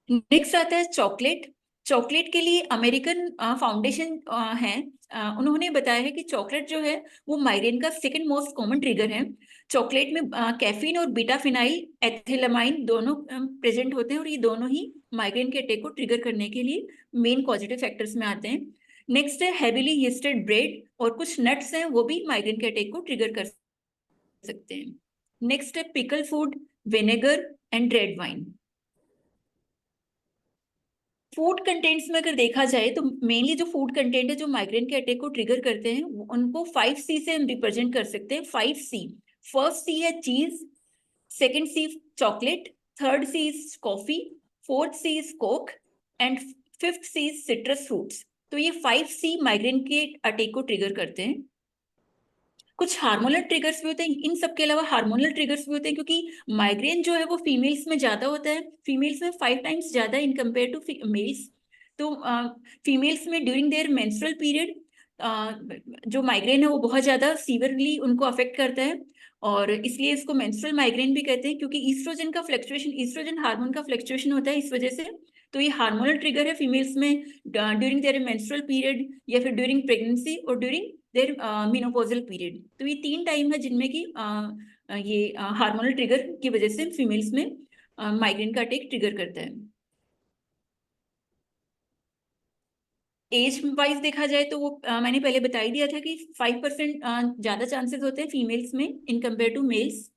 नेक्स्ट आता है चॉकलेट। चॉकलेट के लिए अमेरिकन फाउंडेशन है, उन्होंने बताया है कि चॉकलेट जो है वो माइग्रेन का सेकंड मोस्ट कॉमन ट्रिगर है। चॉकलेट में कैफीन और बीटा फिनाइल एथिलमाइन दोनों प्रेजेंट होते हैं, और ये दोनों ही माइग्रेन के अटैक को ट्रिगर करने के लिए मेन पॉजिटिव फैक्टर्स में आते हैं। नेक्स्ट है हेविली यीस्टेड ब्रेड और कुछ नट्स हैं, वो भी माइग्रेन के अटैक को ट्रिगर कर सकते हैं। नेक्स्ट है pickle food, vinegar and red wine. Food contents में अगर देखा जाए तो मेनली जो फूड कंटेंट है जो माइग्रेन के अटैक को ट्रिगर करते हैं उनको 5C से हम रिप्रेजेंट कर सकते हैं। 5C, फर्स्ट सी है cheese, second C chocolate, third C is coffee, fourth C is coke and fifth C is citrus fruits. तो ये 5C माइग्रेन के अटैक को ट्रिगर करते हैं। कुछ हार्मोनल ट्रिगर्स भी होते हैं, इन सब के अलावा हार्मोनल ट्रिगर्स भी होते हैं, क्योंकि माइग्रेन जो है वो फीमेल्स में ज्यादा होता है, फीमेल्स में 5 टाइम्स ज्यादा इन कंपेयर टू मेल्स। तो फीमेल्स में ड्यूरिंग देयर मेंस्ट्रुअल पीरियड जो माइग्रेन है वो बहुत ज्यादा सीवियरली उनको अफेक्ट करता है, और इसलिए इसको मेंस्ट्रुअल माइग्रेन भी कहते हैं, क्योंकि ईस्ट्रोजन का फ्लक्चुएशन, ईस्ट्रोजन हार्मोन का फ्लक्चुएशन होता है इस वजह से। तो ये हार्मोनल ट्रिगर है फीमेल्स में ड्यूरिंग देयर मेंस्ट्रुअल पीरियड या फिर ड्यूरिंग प्रेगनेंसी और ड्यूरिंग देयर मेनोपॉजल पीरियड। तो ये 3 टाइम है जिनमें कि ये हार्मोनल ट्रिगर की वजह से फीमेल्स में माइग्रेन का अटैक ट्रिगर करता है। एज वाइज देखा जाए तो वो मैंने पहले बता ही दिया था कि 5% ज्यादा चांसेस होते हैं फीमेल्स में इन कंपेयर टू मेल्स।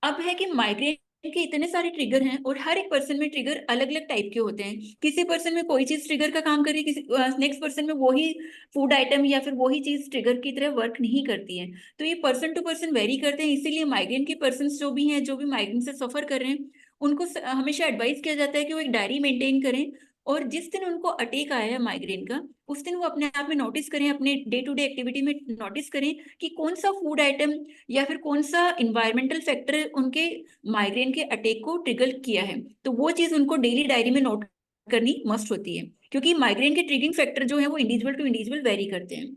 अब है कि माइग्रेन के इतने सारे ट्रिगर हैं और हर एक पर्सन में ट्रिगर अलग अलग टाइप के होते हैं। किसी पर्सन में कोई चीज ट्रिगर का काम कर रही है, किसी नेक्स्ट पर्सन में वही फूड आइटम या फिर वही चीज ट्रिगर की तरह वर्क नहीं करती है। तो ये पर्सन टू पर्सन वेरी करते हैं, इसीलिए माइग्रेन के पर्सन जो भी हैं, जो भी माइग्रेन से सफर कर रहे हैं, उनको हमेशा एडवाइस किया जाता है कि वो एक डायरी मेंटेन करें, और जिस दिन उनको अटैक आया है माइग्रेन का, उस दिन वो अपने आप में नोटिस करें, अपने डे टू डे एक्टिविटी में नोटिस करें कि कौन सा फूड आइटम या फिर कौन सा इन्वायरमेंटल फैक्टर उनके माइग्रेन के अटैक को ट्रिगर किया है। तो वो चीज उनको डेली डायरी में नोट करनी मस्ट होती है, क्योंकि माइग्रेन के ट्रिगरिंग फैक्टर जो है वो इंडिविजुअल टू इंडिविजुअल वेरी करते हैं।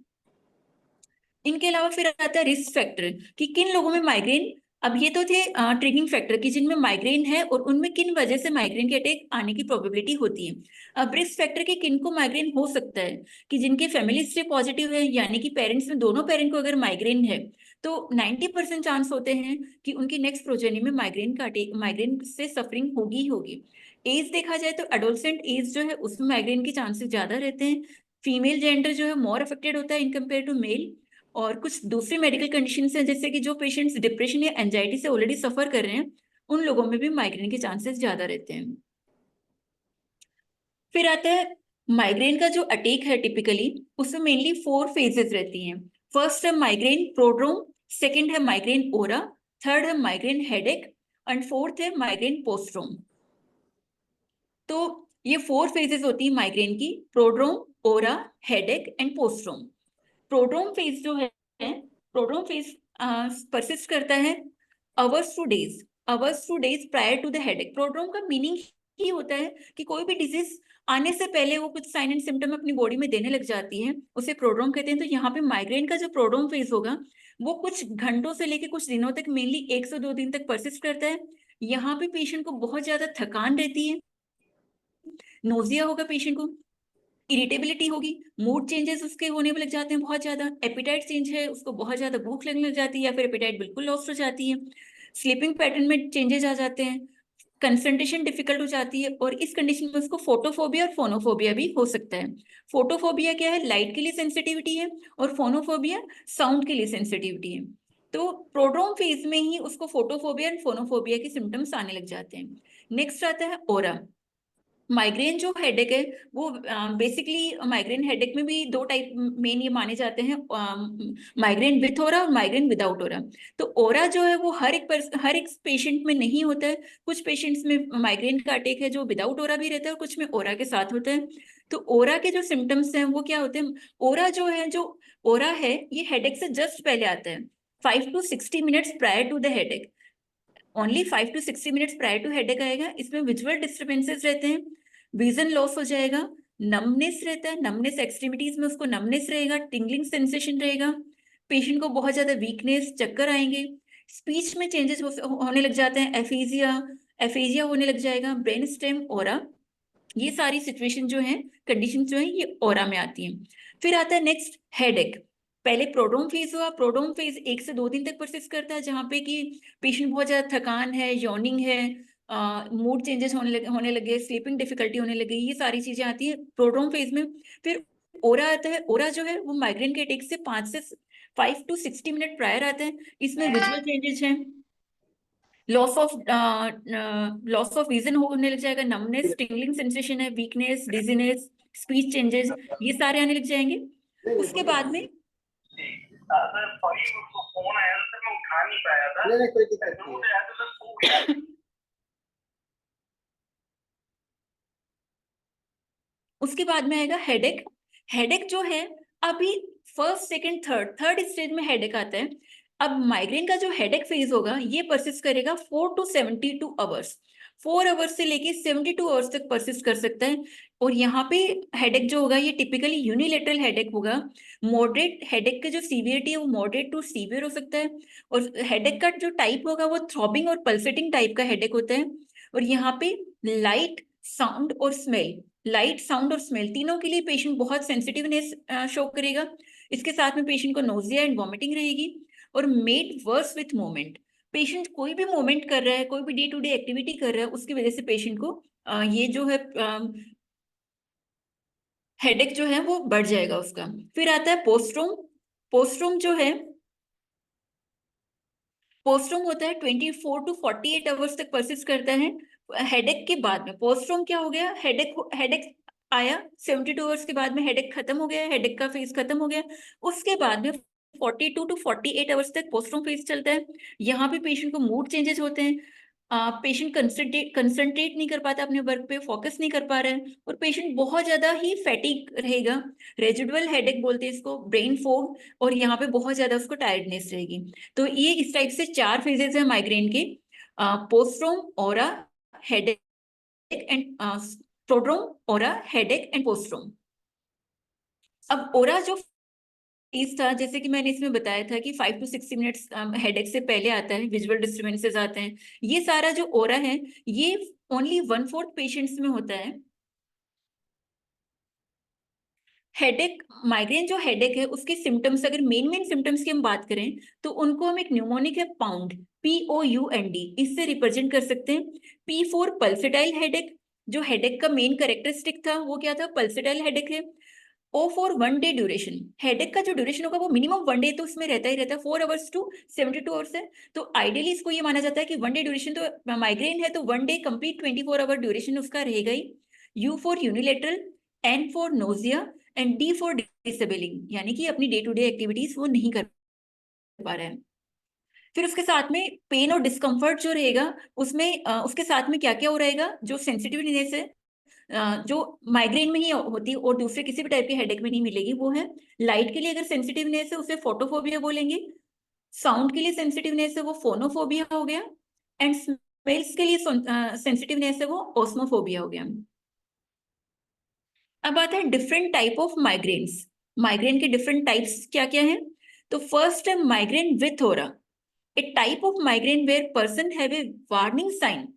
इनके अलावा फिर आता है रिस्क फैक्टर, कि किन लोगों में माइग्रेन, अब ये तो थे ट्रिगरिंग फैक्टर कि जिनमें माइग्रेन है और उनमें किन वजह से माइग्रेन के अटैक आने की प्रोबेबिलिटी होती है। अब रिस्क फैक्टर के किन को माइग्रेन हो सकता है, कि जिनके फैमिली हिस्ट्री पॉजिटिव है, यानी कि पेरेंट्स में दोनों पेरेंट को अगर माइग्रेन है, तो 90% चांस होते हैं कि उनकी नेक्स्ट प्रोजेनी में माइग्रेन का अटैक, माइग्रेन से सफरिंग होगी ही होगी। एज देखा जाए तो एडोलसेंट एज जो है उसमें माइग्रेन के चांसेस ज्यादा रहते हैं। फीमेल जेंडर जो है मोर अफेक्टेड होता है इन कंपेयर टू मेल। और कुछ दूसरी मेडिकल कंडीशंस हैं, जैसे कि जो पेशेंट्स डिप्रेशन या एंजाइटी से ऑलरेडी सफर कर रहे हैं, उन लोगों में भी माइग्रेन के चांसेस ज्यादा रहते हैं। फिर आता है माइग्रेन का जो अटैक है टिपिकली, उसमें मेनली 4 फेजेस रहती हैं। फर्स्ट है माइग्रेन प्रोड्रोम, सेकंड है माइग्रेन ओरा, थर्ड है माइग्रेन हेडेक एंड फोर्थ है माइग्रेन पोस्ट्रोम। तो ये 4 फेजेस होती है माइग्रेन की, prodrome, aura, headache and postdrome. Prodrome phase जो है, प्रोड्रोम फेज परसिस्ट करता है hours to days, hours to days prior to the headache. Prodrome का मीनिंग ही होता है कि कोई भी डिजीज आने से पहले वो कुछ साइन एंड सिम्टम अपनी बॉडी में देने लग जाती है, उसे प्रोड्रोम कहते हैं। तो यहाँ पे माइग्रेन का जो प्रोड्रोम फेज होगा वो कुछ घंटों से लेके कुछ दिनों तक, मेनली 1 से 2 दिन तक परसिस्ट करता है। यहाँ पे पेशेंट को बहुत ज्यादा थकान रहती है, नोजिया होगा पेशेंट को, इरिटेबिलिटी होगी, मूड चेंजेस उसके होने में लग जाते हैं बहुत ज्यादा, एपिटाइट चेंज है, उसको बहुत ज्यादा भूख लगने लग जाती है या फिर एपिटाइट बिल्कुल लॉस्ट हो जाती है, स्लीपिंग पैटर्न में चेंजेस आ जाते हैं, कंसंट्रेशन डिफिकल्ट हो जाती है, और इस कंडीशन में उसको फोटोफोबिया और फोनोफोबिया भी हो सकता है। फोटोफोबिया क्या है, लाइट के लिए सेंसिटिविटी है, और फोनोफोबिया साउंड के लिए सेंसिटिविटी है। तो प्रोड्रोम फेज में ही उसको फोटोफोबिया और फोनोफोबिया के सिम्टम्स आने लग जाते हैं। नेक्स्ट आता है ओरा। माइग्रेन जो हेडेक है वो बेसिकली माइग्रेन हेडेक में भी 2 टाइप मेन ये माने जाते हैं, माइग्रेन विथ ओरा और माइग्रेन विदाउट ओरा। तो ओरा जो है वो हर एक पेशेंट में नहीं होता है, कुछ पेशेंट्स में माइग्रेन का अटैक है जो विदाउट ओरा भी रहता है और कुछ में ओरा के साथ होता है। तो ओरा के जो सिम्टम्स हैं वो क्या होते हैं, ओरा जो है, जो ओरा है ये हेडेक से जस्ट पहले आता है, 5 to 60 minutes prior to the headache, only 5 to 60 minutes prior to headache आएगा। इसमें विजुअल डिस्टर्बेंसेस रहते हैं, विजन लॉस हो जाएगा, नमनेस रहता है, नमनेस एक्सट्रीमिटीज में उसको नमनेस रहेगा, टिंगलिंग सेंसेशन रहेगा, पेशेंट को बहुत ज्यादा वीकनेस, चक्कर आएंगे, स्पीच में चेंजेस होने लग जाते हैं, एफेजिया एफेजिया होने लग जाएगा, ब्रेन स्टेम, ओरा। ये सारी सिचुएशन जो है, कंडीशन जो है, ये ओरा में आती हैं। फिर आता है नेक्स्ट हेडेक। पहले प्रोड्रोम फेज हुआ, प्रोड्रोम फेज 1 से 2 दिन तक परसिस्ट करता है, जहाँ पे कि पेशेंट बहुत ज्यादा थकान है, यॉर्निंग है, मूड चेंजेस होने लगे, स्लीपिंग डिफिकल्टी होने लगी, ये सारी चीजें आती है प्रोड्रोम फेज में। फिर ओरा आता है। ओरा जो है वो माइग्रेन के अटैक से 5 to 60 मिनट प्रायर आता है। इसमें विजुअल चेंजेस हैं, लॉस ऑफ विजन होने लग जाएगा, नमनेस, टिंगलिंग सेंसेशन है, वीकनेस, डिजीनेस, स्पीच चेंजेस, ये सारे आने लग जाएंगे। उसके बाद में सर सॉरी, उसको फोन आया था सर, मैं उठा नहीं पाया था। नहीं कोई दिक्कत नहीं है। आया तो सर सो गया। उसके बाद में आएगा हेडेक। हेडेक जो है अभी फर्स्ट सेकंड थर्ड स्टेज में हेडेक आता है। अब माइग्रेन का जो हेडेक फेज होगा ये परसिस्ट करेगा 4 to 72 आवर्स, 4 आवर्स से लेके 72 आवर्स तक परसिस्ट कर सकता है। और यहाँ पे हेडेक जो होगा ये टिपिकली यूनिलेटरल हेडेक होगा। मॉडरेट हेडेक की जो सीवियरिटी है वो मॉडरेट टू सीवियर हो सकता है। और हेडेक का जो टाइप होगा वो थ्रॉबिंग और पल्सेटिंग टाइप का हेडेक होता है। और यहाँ पे लाइट, साउंड और स्मेल, लाइट, साउंड और स्मेल तीनों के लिए पेशेंट बहुत सेंसिटिवनेस शो करेगा। इसके साथ में पेशेंट को नोजिया एंड वॉमिटिंग रहेगी। और made worse with moment, patient कोई भी मोमेंट कर रहा है, कोई भी डे टू डे एक्टिविटी कर रहा है, उसकी वजह से पेशेंट को ये जो है हेडेक जो है वो बढ़ जाएगा उसका। फिर आता है पोस्ट्रोम। पोस्ट्रोम जो है, पोस्ट्रोम होता है 24 to 48 आवर्स तक परसिस्ट करता है हेडेक के बाद में। पोस्ट्रोम क्या हो गया, हेडेक आया 72 आवर्स के बाद में, हेडेक खत्म हो गया, हेडेक का फेज खत्म हो गया। उसके बाद में 42 to 48 आवर्स तक पोस्ट्रोम फेज चलता है। यहाँ पे पेशेंट को मूड चेंजेस होते हैं, पेशेंट कंसंट्रेट नहीं कर पाता अपने वर्क पे, फोकस नहीं कर पा रहा है, और पेशेंट बहुत ज्यादा ही फैटिक रहेगा। रेजिडुअल हेडेक बोलते हैं इसको, ब्रेन फॉग, और यहाँ पे बहुत ज्यादा उसको टायर्डनेस रहेगी। तो ये इस टाइप से 4 फेजेस है माइग्रेन के, पोस्ट्रोम, ओरा, headache and prodrome, aura, headache and पोस्ट्रोम। अब ओरा जो फेज था, जैसे कि मैंने इसमें बताया था कि 5 to 60 मिनट्स हेडेक से पहले आता है, विजुअल डिस्टर्बेंसेस आते हैं। ये सारा जो ओरा है ये ओनली 1/4 पेशेंट्स में होता है। हेडेक, माइग्रेन जो हेडेक है उसके सिम्टम्स, अगर मेन सिम्टम्स की हम बात करें तो उनको हम एक न्यूमोनिक है पाउंड, POUND, इससे रिप्रेजेंट कर सकते हैं। P फॉर पल्सेटाइल हेडेक, जो हेडेक का मेन कैरेक्टरिस्टिक था वो क्या था, पल्सेटाइल हेडेक है। O for 1 day duration, headache का जो ड्यूरेशन होगा वो मिनिमम 1 डे तो उसमें रहता ही रहता है, 4 आवर्स to 72 आवर्स है। तो आइडियली इसको ये माना जाता है कि 1 डे ड्यूरेशन, तो माइग्रेन है तो 1 डे कंप्लीट 24 आवर ड्यूरेशन उसका रहेगा ही। U for unilateral, N for nausea and D for disabling, यानी कि अपनी डे टू डे एक्टिविटीज वो नहीं कर पा रहे हैं। फिर उसके साथ में पेन और डिस्कम्फर्ट जो रहेगा उसमें उसके साथ में क्या क्या हो रहेगा, जो सेंसिटिवनेस है जो माइग्रेन में ही होती है और दूसरे किसी भी टाइप के हेडेक में नहीं मिलेगी, वो है लाइट के लिए अगर सेंसिटिवनेस है उसे फोटोफोबिया बोलेंगे, साउंड के लिए सेंसिटिवनेस है वो फोनोफोबिया हो गया, एंड स्मेल्स के लिए सेंसिटिवनेस है वो ओस्मोफोबिया हो गया। अब आता है different type of migraines. Migraine के डिफरेंट टाइप्स क्या क्या है, तो फर्स्ट है migraine with aura, a type of migraine where person have a warning sign.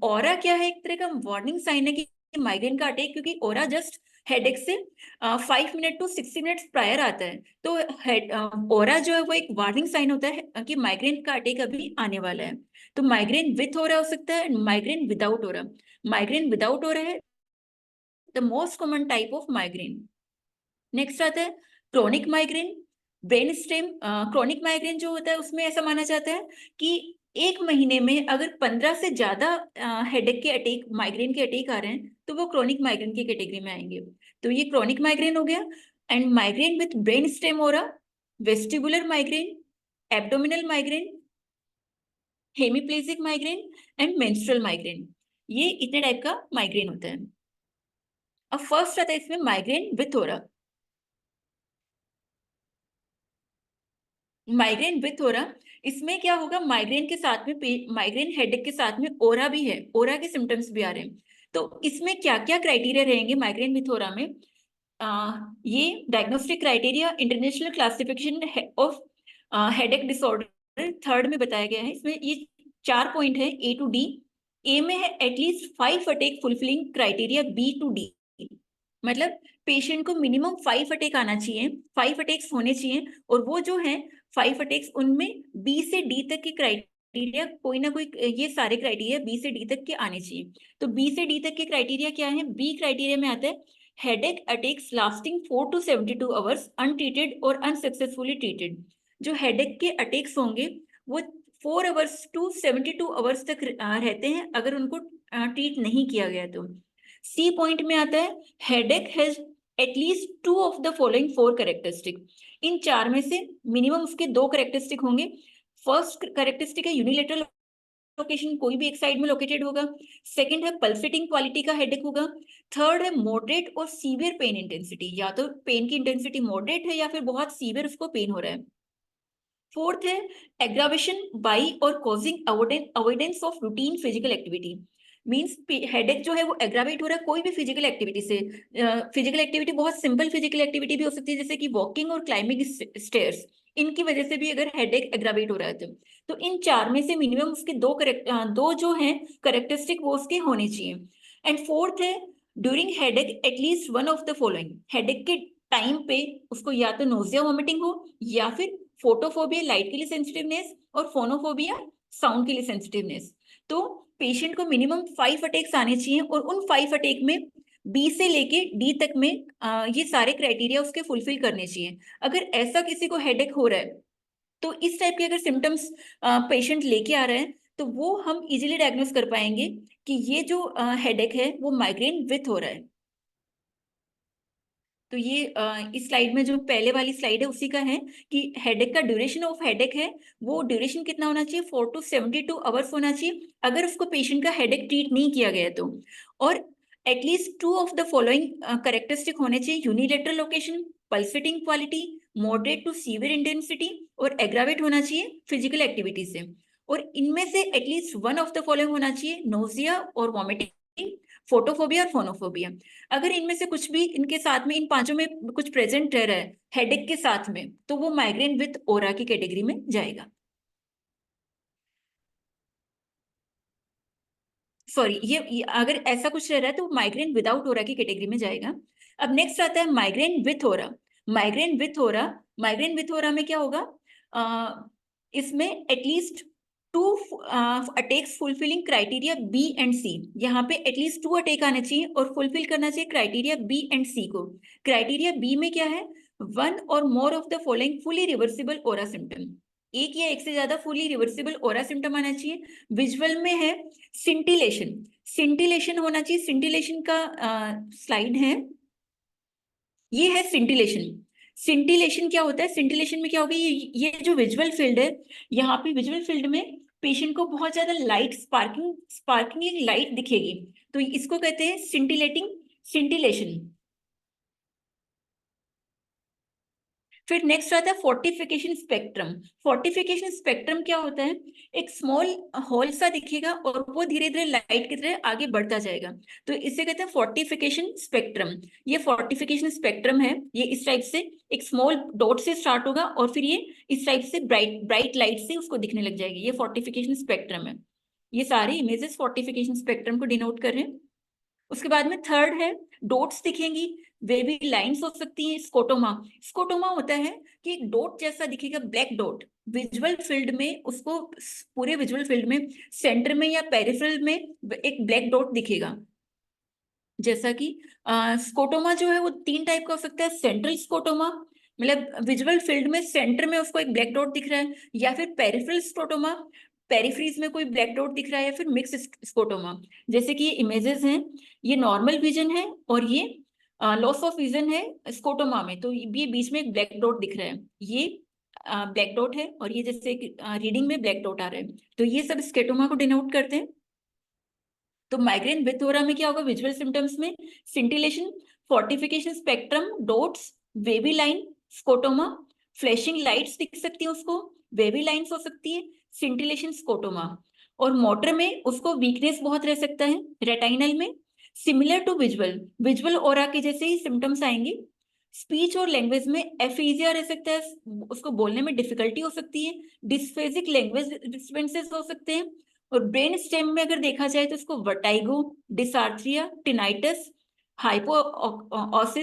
Aura क्या है, एक तरह का वार्निंग साइन है कि माइग्रेन का अटैक, क्योंकि ओरा जस्ट हेडेक से 5 मिनट to 60 मिनट्स प्रायर आता है। तो ओरा जो है वो एक वार्निंग साइन होता है कि माइग्रेन का अटैक अभी आने वाला है। तो माइग्रेन विथ ओरा हो सकता है, माइग्रेन विदाउट ओरा। माइग्रेन विदाउट ओरा है the most common type of migraine. Next आता है chronic migraine, brain stem. Chronic migraine जो होता है उसमें ऐसा माना जाता है कि 1 महीने में अगर 15 से ज्यादा हेडेक के अटैक, माइग्रेन के अटैक आ रहे हैं तो वो क्रोनिक माइग्रेन की कैटेगरी में आएंगे। तो ये क्रोनिक माइग्रेन हो गया। And migraine with brain stem हो रहा, vestibular migraine, abdominal migraine, hemiplegic migraine and menstrual migraine, ये इतने टाइप का माइग्रेन होता है। अब फर्स्ट आता है इसमें migraine with aura. Migraine with aura, इसमें क्या होगा, माइग्रेन के साथ में, माइग्रेन हेडेक के साथ में ओरा भी है, ओरा के सिम्टम्स भी आ रहे हैं। तो इसमें क्या क्या क्राइटेरिया रहेंगे माइग्रेन विथ ओरा में, ये diagnostic criteria international classification of headache disorder third में बताया गया है। इसमें ये 4 पॉइंट है A to D। ए में है at least 5 attack fulfilling criteria, B to D, मतलब पेशेंट को मिनिमम 5 अटैक आना चाहिए, 5 अटैक्स होने चाहिए, और वो जो है 5 अटैक्स उनमें B से D तक के क्राइटेरिया क्राइटेरिया कोई ना कोई, ये सारे क्राइटेरिया बी से डी तक के आने चाहिए। तो बी से डी तक के क्राइटेरिया क्या है? बी क्राइटेरिया में आता है headache attacks lasting 4 to 72 hours untreated और अनसक्सेसफुली ट्रीटेड। जो हेडेक के अटैक्स होंगे वो 4 आवर्स to 72 आवर्स तक रहते हैं अगर उनको ट्रीट नहीं किया गया तो। सी पॉइंट में आता है headache has at least 2 of the following 4 characteristic. इन 4 में से मिनिमम उसके 2 कैरेक्टरिस्टिक होंगे। फर्स्ट कैरेक्टरिस्टिक है यूनिलेटरल लोकेशन, कोई भी एक साइड में लोकेटेड होगा। सेकंड है पल्सेटिंग क्वालिटी का हेडेक होगा। थर्ड है मॉडरेट और सीवियर पेन इंटेंसिटी, या तो पेन की इंटेंसिटी मॉडरेट है या फिर बहुत सीवियर उसको पेन हो रहा है। फोर्थ है एग्रावेशन बाई और causing avoidance of routine physical activity, means headache जो है वो एग्रावेट हो रहा है कोई भी फिजिकल एक्टिविटी से। फिजिकल एक्टिविटी बहुत सिंपल फिजिकल एक्टिविटी भी हो सकती है जैसे कि वॉकिंग और क्लाइंबिंग स्टेयर्स, इनकी वजह से भी अगर हेडेक एग्रावेट हो रहा है तो इन 4 में से मिनिमम उसके 2 जो हैं करेक्टरिस्टिक वो उसके होने चाहिए। एंड फोर्थ है during headache at least 1 of the following, headache के टाइम पे उसको या तो नोजिया वॉमिटिंग हो या फिर फोटोफोबिया लाइट के लिए सेंसिटिवनेस और फोनोफोबिया साउंड के लिए सेंसिटिवनेस। तो पेशेंट को मिनिमम 5 अटैक्स आने चाहिए और उन 5 अटैक में बी से लेके डी तक में ये सारे क्राइटेरिया उसके फुलफिल करने चाहिए। अगर ऐसा किसी को हेडेक हो रहा है तो इस टाइप के अगर सिम्टम्स पेशेंट लेके आ रहे हैं तो वो हम इजीली डायग्नोस कर पाएंगे कि ये जो हेडेक है वो माइग्रेन विथ हो रहा है। तो ये इस स्लाइड में जो पहले वाली स्लाइड है उसी का है कि हेडेक का ड्यूरेशन ऑफ हेडेक है वो ड्यूरेशन कितना होना चाहिए 4 to 72 आवर्स होना चाहिए अगर उसको पेशेंट का हेडेक ट्रीट नहीं किया गया तो। और at least 2 of the following characteristic होने चाहिए unilateral location, pulsating quality, moderate to severe intensity और एग्रावेट होना चाहिए फिजिकल एक्टिविटी से। और इनमें से एटलीस्ट 1 ऑफ द फॉलोइंग होना चाहिए नोजिया और वॉमिटिंग, फोटोफोबिया और फोनोफोबिया। अगर इनमें से कुछ भी इनके साथ में इन 5 में कुछ प्रेजेंट रह रहा है हेडेक के साथ में तो वो माइग्रेन विथ ओरा की कैटेगरी में जाएगा। सॉरी ये अगर ऐसा कुछ रह रहा है तो माइग्रेन विदाउट ओरा की कैटेगरी में जाएगा। अब नेक्स्ट आता है migraine with aura. Migraine with aura, migraine with aura में क्या होगा? इसमें at least 2 attacks fulfilling criteria B and C, यहाँ पे एटलीस्ट 2 अटैक आने चाहिए और फुलफिल करना चाहिए क्राइटेरिया बी एंड सी को। क्राइटेरिया बी में क्या है? 1 और more of the following fully reversible aura symptom, एक या एक से ज्यादा फुली रिवर्सिबल ओरा सिम्टम आना चाहिए। विजुअल में है सिंटिलेशन, सिंटिलेशन होना चाहिए। सिंटिलेशन का स्लाइड है, ये है सिंटिलेशन। सिंटिलेशन क्या होता है? सिंटिलेशन में क्या होगा? ये जो विजुअल फील्ड है, यहाँ पे विजुअल फील्ड में पेशेंट को बहुत ज्यादा लाइट स्पार्किंग लाइट दिखेगी तो इसको कहते हैं सिंटिलेटिंग सिंटिलेशन। फिर नेक्स्ट आता है फोर्टिफिकेशन स्पेक्ट्रम। फोर्टिफिकेशन स्पेक्ट्रम क्या होता है? एक स्मॉल होल सा दिखेगा और वो धीरे धीरे लाइट की तरह आगे बढ़ता जाएगा तो इसे कहते हैं फोर्टिफिकेशन स्पेक्ट्रम। ये फोर्टिफिकेशन स्पेक्ट्रम है, ये इस टाइप से एक स्मॉल डॉट से स्टार्ट होगा और फिर ये इस टाइप से ब्राइट लाइट से उसको दिखने लग जाएगी, ये फोर्टिफिकेशन स्पेक्ट्रम है। ये सारे इमेजेस फोर्टिफिकेशन स्पेक्ट्रम को डिनोट कर रहे हैं। उसके बाद में थर्ड है डॉट्स दिखेंगी, वेवी लाइंस हो सकती हैं। स्कोटोमा, स्कोटोमा होता है कि एक डॉट जैसा दिखेगा, ब्लैक डॉट विजुअल फील्ड में, उसको पूरे विजुअल फील्ड में सेंटर में या पेरिफेरल में एक ब्लैक डॉट दिखेगा। जैसा कि स्कोटोमा जो है वो 3 टाइप का हो सकता है। सेंट्रल स्कोटोमा, मतलब विजुअल फील्ड में सेंटर में उसको एक ब्लैक डॉट दिख रहा है, या फिर पेरिफेरल स्कोटोमा, पेरिफ्रीज में कोई ब्लैक डॉट दिख रहा है, या फिर मिक्स स्कोटोमा। जैसे कि ये इमेजेस हैं, ये नॉर्मल विजन है और ये लॉस ऑफ विजन है स्कोटोमा में, तो ये बीच में एक ब्लैक डॉट दिख रहा है, ये ब्लैक डॉट है और ये जैसे रीडिंग में ब्लैक डॉट आ रहा है, तो ये सब स्कोटोमा को डिनोट करते हैं। तो माइग्रेन विथ ओरा में क्या होगा? विजुअल सिम्टम्स में scintillation, fortification spectrum, dots, wavy line, scotoma, flashing lights दिख सकती है उसको, वेवी लाइन्स हो सकती है, सिंटिलेशन, स्कोटोमा। और मोटर में उसको वीकनेस बहुत रह सकता है, रेटाइनल में सिमिलर टू विजुअल, विजुअल ओरा के जैसे ही सिम्टम्स आएंगे। स्पीच और लैंग्वेज में एफेजिया रह सकता है, उसको बोलने में डिफिकल्टी हो सकती है, डिस्फेजिक लैंग्वेज डिस्टर्बेंसेस हो सकते हैं। और ब्रेन स्टेम में अगर देखा जाए तो उसको vertigo, dysarthria, tinnitus,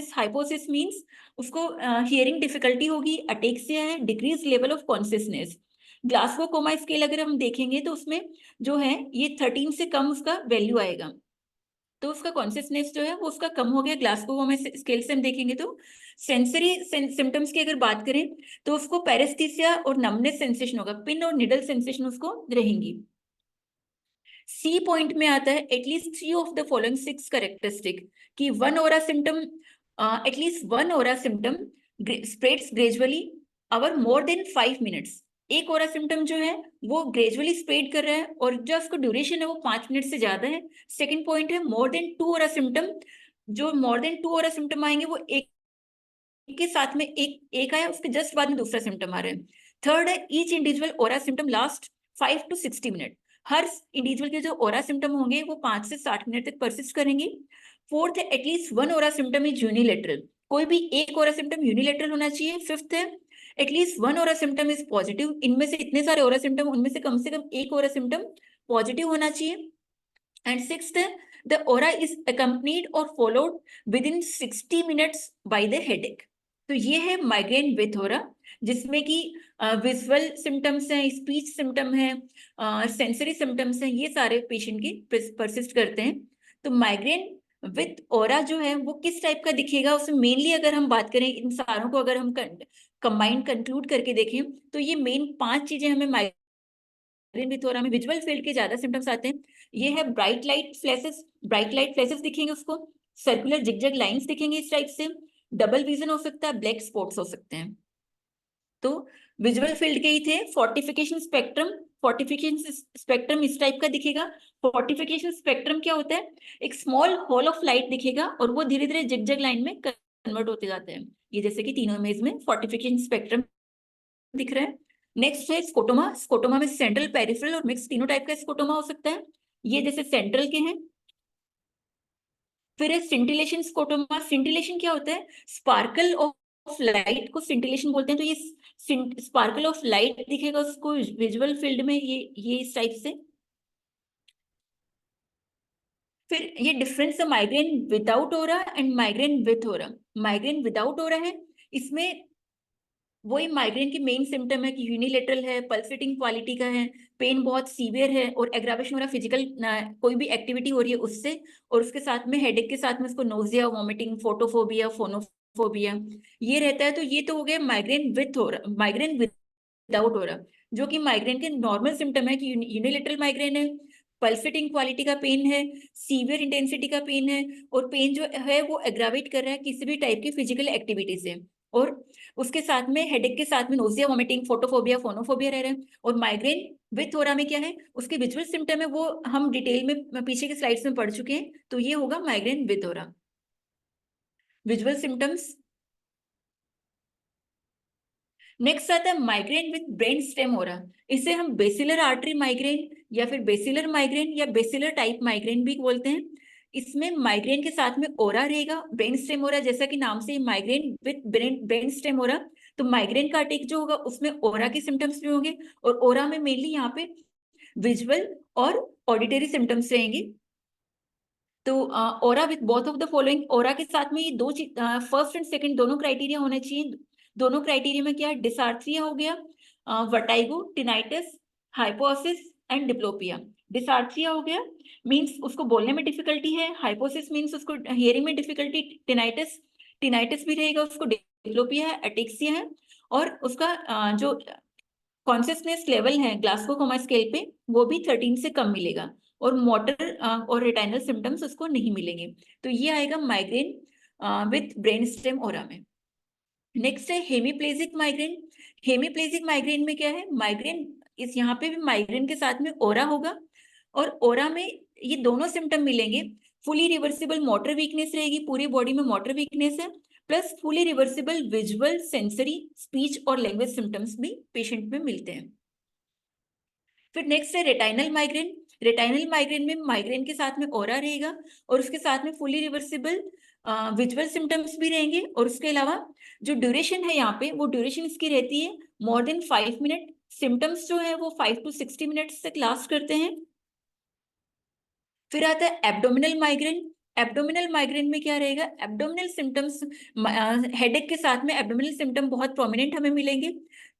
hypoacusis means उसको हियरिंग डिफिकल्टी होगी, अटेक्सिया है, decrease level of consciousness. Glasgow coma scale अगर हम देखेंगे तो उसमें जो है ये 13 से कम उसका वैल्यू आएगा, तो उसका कॉन्शियसनेस जो है वो उसका कम हो गया। ग्लासगो कोमा स्केल से हम देखेंगे तो सेंसरी सिम्टम्स की अगर बात करें तो उसको पैरेस्थीसिया और नमनेस सेंसेशन होगा, पिन और निडल सेंसेशन उसको रहेंगी। सी पॉइंट में आता है at least 3 of the following 6 characteristic कि one aura symptom at least one aura symptom spreads gradually over more than 5 minutes. एक ओरा सिम्टम जो है वो ग्रेजुअली स्प्रेड कर रहा है और जो उसका ड्यूरेशन है वो 5 मिनट से ज्यादा है। सेकंड पॉइंट है मोर देन 2 ओरा सिम्टम, जो मोर देन 2 ओरा सिम्टम आएंगे वो एक के साथ में एक आया उसके जस्ट बाद में दूसरा सिम्टम आ रहा है। थर्ड है each individual aura symptom last 5 to 60 minute. Her individual के जो ओरा सिम्टम होंगे वो 5 से 60 मिनट तक परसिस्ट करेंगे। फोर्थ है at least one aura symptom is unilateral, कोई भी एक ओरा सिम्टम यूनिलेटरल होना चाहिए। फिफ्थ है at least one aura symptom is positive, इनमें से इतने सारे ओरा सिम्टम उनमें से कम एक ओरा सिम्टम पॉजिटिव होना चाहिए। एंड सिक्स्थ है the aura is accompanied or followed within 60 minutes by the headache। तो ये है माइग्रेन विथ ओरा, जिसमें कि विजुअल सिम्टम्स हैं, स्पीच सिम्टम है, सेंसरी सिम्टम्स हैं, ये सारे पेशेंट के परसिस्ट करते हैं। तो माइग्रेन विथ ओरा जो है वो किस टाइप का दिखेगा, उसमें मेनली अगर हम बात करें इन सारों को अगर हम कंबाइंड कंक्लूड करके देखें तो ये मेन 5 चीजें हमें माइग्रेन विथ ओरा में विजुअल फील्ड के ज्यादा सिम्टम्स आते हैं। ये है ब्राइट लाइट फ्लैशेस दिखेंगे उसको, सर्कुलर जिगजैग लाइंस दिखेंगे इस टाइप से, डबल विजन हो सकता है, ब्लैक स्पॉट्स हो सकते हैं। तो विजुअल फील्ड के ही थे। फोर्टिफिकेशन स्पेक्ट्रम इस टाइप का दिखेगा। फोर्टिफिकेशन स्पेक्ट्रम क्या होता है, एक स्मॉल होल ऑफ लाइट दिखेगा और वो धीरे धीरे जिगजैग लाइन में कन्वर्ट होते जाते हैं। ये जैसे कि तीनों इमेज में फोर्टिफिकेशन स्पेक्ट्रम दिख रहा है। नेक्स्ट है स्कोटोमा में सेंट्रल, पेरिफेरल और मिक्स तीनों टाइप का स्कोटोमा हो सकता है, ये जैसे सेंट्रल के हैं। फिर है सिंटिलेशन स्कोटोमा। सिंटिलेशन क्या होता है, स्पार्कल ऑफ लाइट को सिंटिलेशन बोलते हैं। तो ये स्पार्कल ऑफ लाइट दिखेगा उसको विजुअल फील्ड में, ये इस टाइप से। फिर ये डिफरेंस है migraine without aura and migraine with aura. Migraine without aura है, इसमें वही माइग्रेन के मेन सिम्टम है कि यूनिलेटरल है, पल्सेटिंग क्वालिटी का है, पेन बहुत सीवियर है और एग्रावेशन हो रहा है फिजिकल कोई भी एक्टिविटी हो रही है उससे, और उसके साथ में हेडेक के साथ में उसको नोजिया, वॉमिटिंग, फोटोफोबिया, फोनोफोबिया ये रहता है। तो ये तो हो गया माइग्रेन विथ हो रहा, माइग्रेन विदाउट हो रहा, जो कि माइग्रेन के नॉर्मल सिम्टम है कि यूनिलेटरल माइग्रेन है, पल्सेटिंग क्वालिटी का पेन है, सीवियर इंटेंसिटी का पेन है, और पेन जो है वो एग्रावेट कर रहा है किसी भी टाइप की फिजिकल एक्टिविटी से, और उसके साथ में हेडेक के साथ में नोजिया, वोमिटिंग, फोटोफोबिया, फोनोफोबिया रह रहे हैं। और माइग्रेन विथ ओरा में क्या है, उसके विजुअल सिम्टम है वो हम डिटेल में पीछे के स्लाइड्स में पढ़ चुके हैं। तो ये होगा migraine with aura. Visual symptoms. Next आता है माइग्रेन विथ ब्रेन स्टेम ओरा। इसे हम बेसिलर आर्टरी माइग्रेन या फिर बेसिलर माइग्रेन या बेसिलर टाइप माइग्रेन भी बोलते हैं। इसमें माइग्रेन के साथ में ओरा रहेगा, ब्रेन स्टेम ओरा, जैसा कि नाम से माइग्रेन विथ ब्रेन स्टेम ओरा। तो माइग्रेन का अटैक जो होगा उसमें ओरा के सिम्टम्स भी होंगे, और ओरा में मेनली यहाँ पे विजुअल और ऑडिटरी सिम्टम्स रहेंगे। तो aura with both of the following, aura के साथ में ये दो चीज, फर्स्ट एंड सेकंड दोनों क्राइटेरिया होने चाहिए। दोनों क्राइटेरिया में क्या है, डिसार्थ्रिया हो गया, वर्टाइगो, टिनाइटिस, हाइपोसिस एंड डिप्लोपिया। डिसार्थ्रिया हो गया मींस उसको बोलने में डिफिकल्टी है, हाइपोसिस मींस उसको हियरिंग में डिफिकल्टी, टिनाइटिस भी रहेगा, उसको डिप्लोपिया है, एटेक्सिया है, और उसका जो कॉन्शियसनेस लेवल है ग्लासगो कोमा स्केल पे वो भी 13 से कम मिलेगा, और मोटर और रेटाइनल सिम्टम्स उसको नहीं मिलेंगे। तो ये आएगा माइग्रेन विथ ब्रेन स्टेम ओरा में। नेक्स्ट है हेमीप्लेजिक माइग्रेन। हेमीप्लेजिक माइग्रेन में क्या है, माइग्रेन इस यहाँ पे भी माइग्रेन के साथ में ओरा होगा, और ओरा में ये दोनों सिम्टम मिलेंगे। फुली रिवर्सिबल मोटर वीकनेस रहेगी, पूरी बॉडी में मोटर वीकनेस है, plus fully reversible visual, sensory, speech और लैंग्वेज सिम्टम्स भी पेशेंट में मिलते हैं। फिर नेक्स्ट है रेटाइनल माइग्रेन। रेटाइनल माइग्रेन में माइग्रेन के साथ में ओरा रहेगा, और उसके साथ में फुली रिवर्सिबल विजुअल सिम्टम्स भी रहेंगे, और उसके अलावा जो ड्यूरेशन है यहाँ पे वो ड्यूरेशन इसकी रहती है मोर देन 5 मिनट। सिम्टम्स जो है वो 5 to 60 मिनट्स तक लास्ट करते हैं। फिर आता है एब्डोमिनल माइग्रेन। एब्डोमिनल माइग्रेन में क्या रहेगा, एब्डोमिनल सिम्टम्स, हेडेक के साथ में एब्डोमिनल सिम्टम बहुत प्रोमिनेंट हमें मिलेंगे।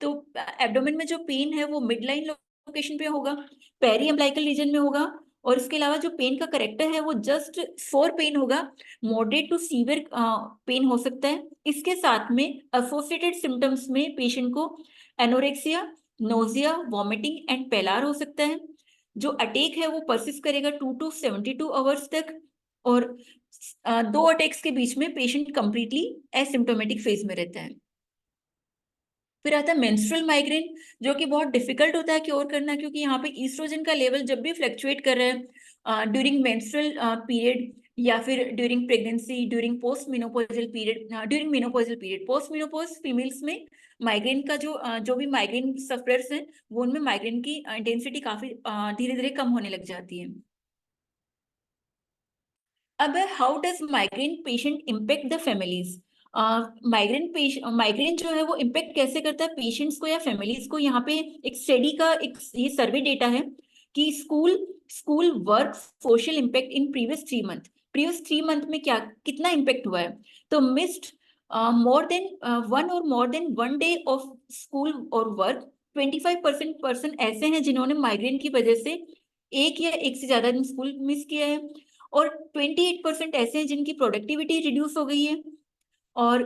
तो एब्डोमेन में जो पेन है वो मिड लाइन लोकेशन पे होगा, पेरी अम्बिलिकल रीजन में होगा, और इसके अलावा जो पेन का करेक्टर है वो जस्ट फोर पेन होगा, मॉडरेट टू सीवियर पेन हो सकता है। इसके साथ में एसोसिएटेड सिम्टम्स में पेशेंट को anorexia, nausea, vomiting and pillar हो सकता है। जो अटैक है वो परसिस्ट करेगा 2 to 72 आवर्स तक, और दो अटैक्स के बीच में पेशेंट कंप्लीटली एसिम्प्टोमेटिक फेज में रहता है। फिर आता है मेंस्ट्रुअल माइग्रेन, जो कि बहुत डिफिकल्ट होता है क्योर करना, क्योंकि यहाँ पे ईस्ट्रोजन का लेवल जब भी फ्लक्चुएट कर रहा है ड्यूरिंग मेंस्ट्रुअल पीरियड, या फिर during pregnancy, during post menopausal period, during menopausal period, post menopause females में माइग्रेन का जो भी माइग्रेन सफरर्स हैं वो उनमें माइग्रेन की इंटेंसिटी काफी धीरे धीरे कम होने लग जाती है। अब how does migraine patient impact the families. Migraine जो है वो इम्पेक्ट कैसे करता है पेशेंट्स को या फैमिलीज को। यहाँ पे एक स्टडी का एक ये सर्वे डेटा है कि school work social impact in previous 3 month में क्या कितना इम्पेक्ट हुआ है। तो missed more than 1 day of school और वर्क, 25% पर्सन ऐसे हैं जिन्होंने माइग्रेन की वजह से एक या एक से ज्यादा दिन स्कूल मिस किया है, और 28% ऐसे हैं जिनकी प्रोडक्टिविटी रिड्यूस हो गई है। और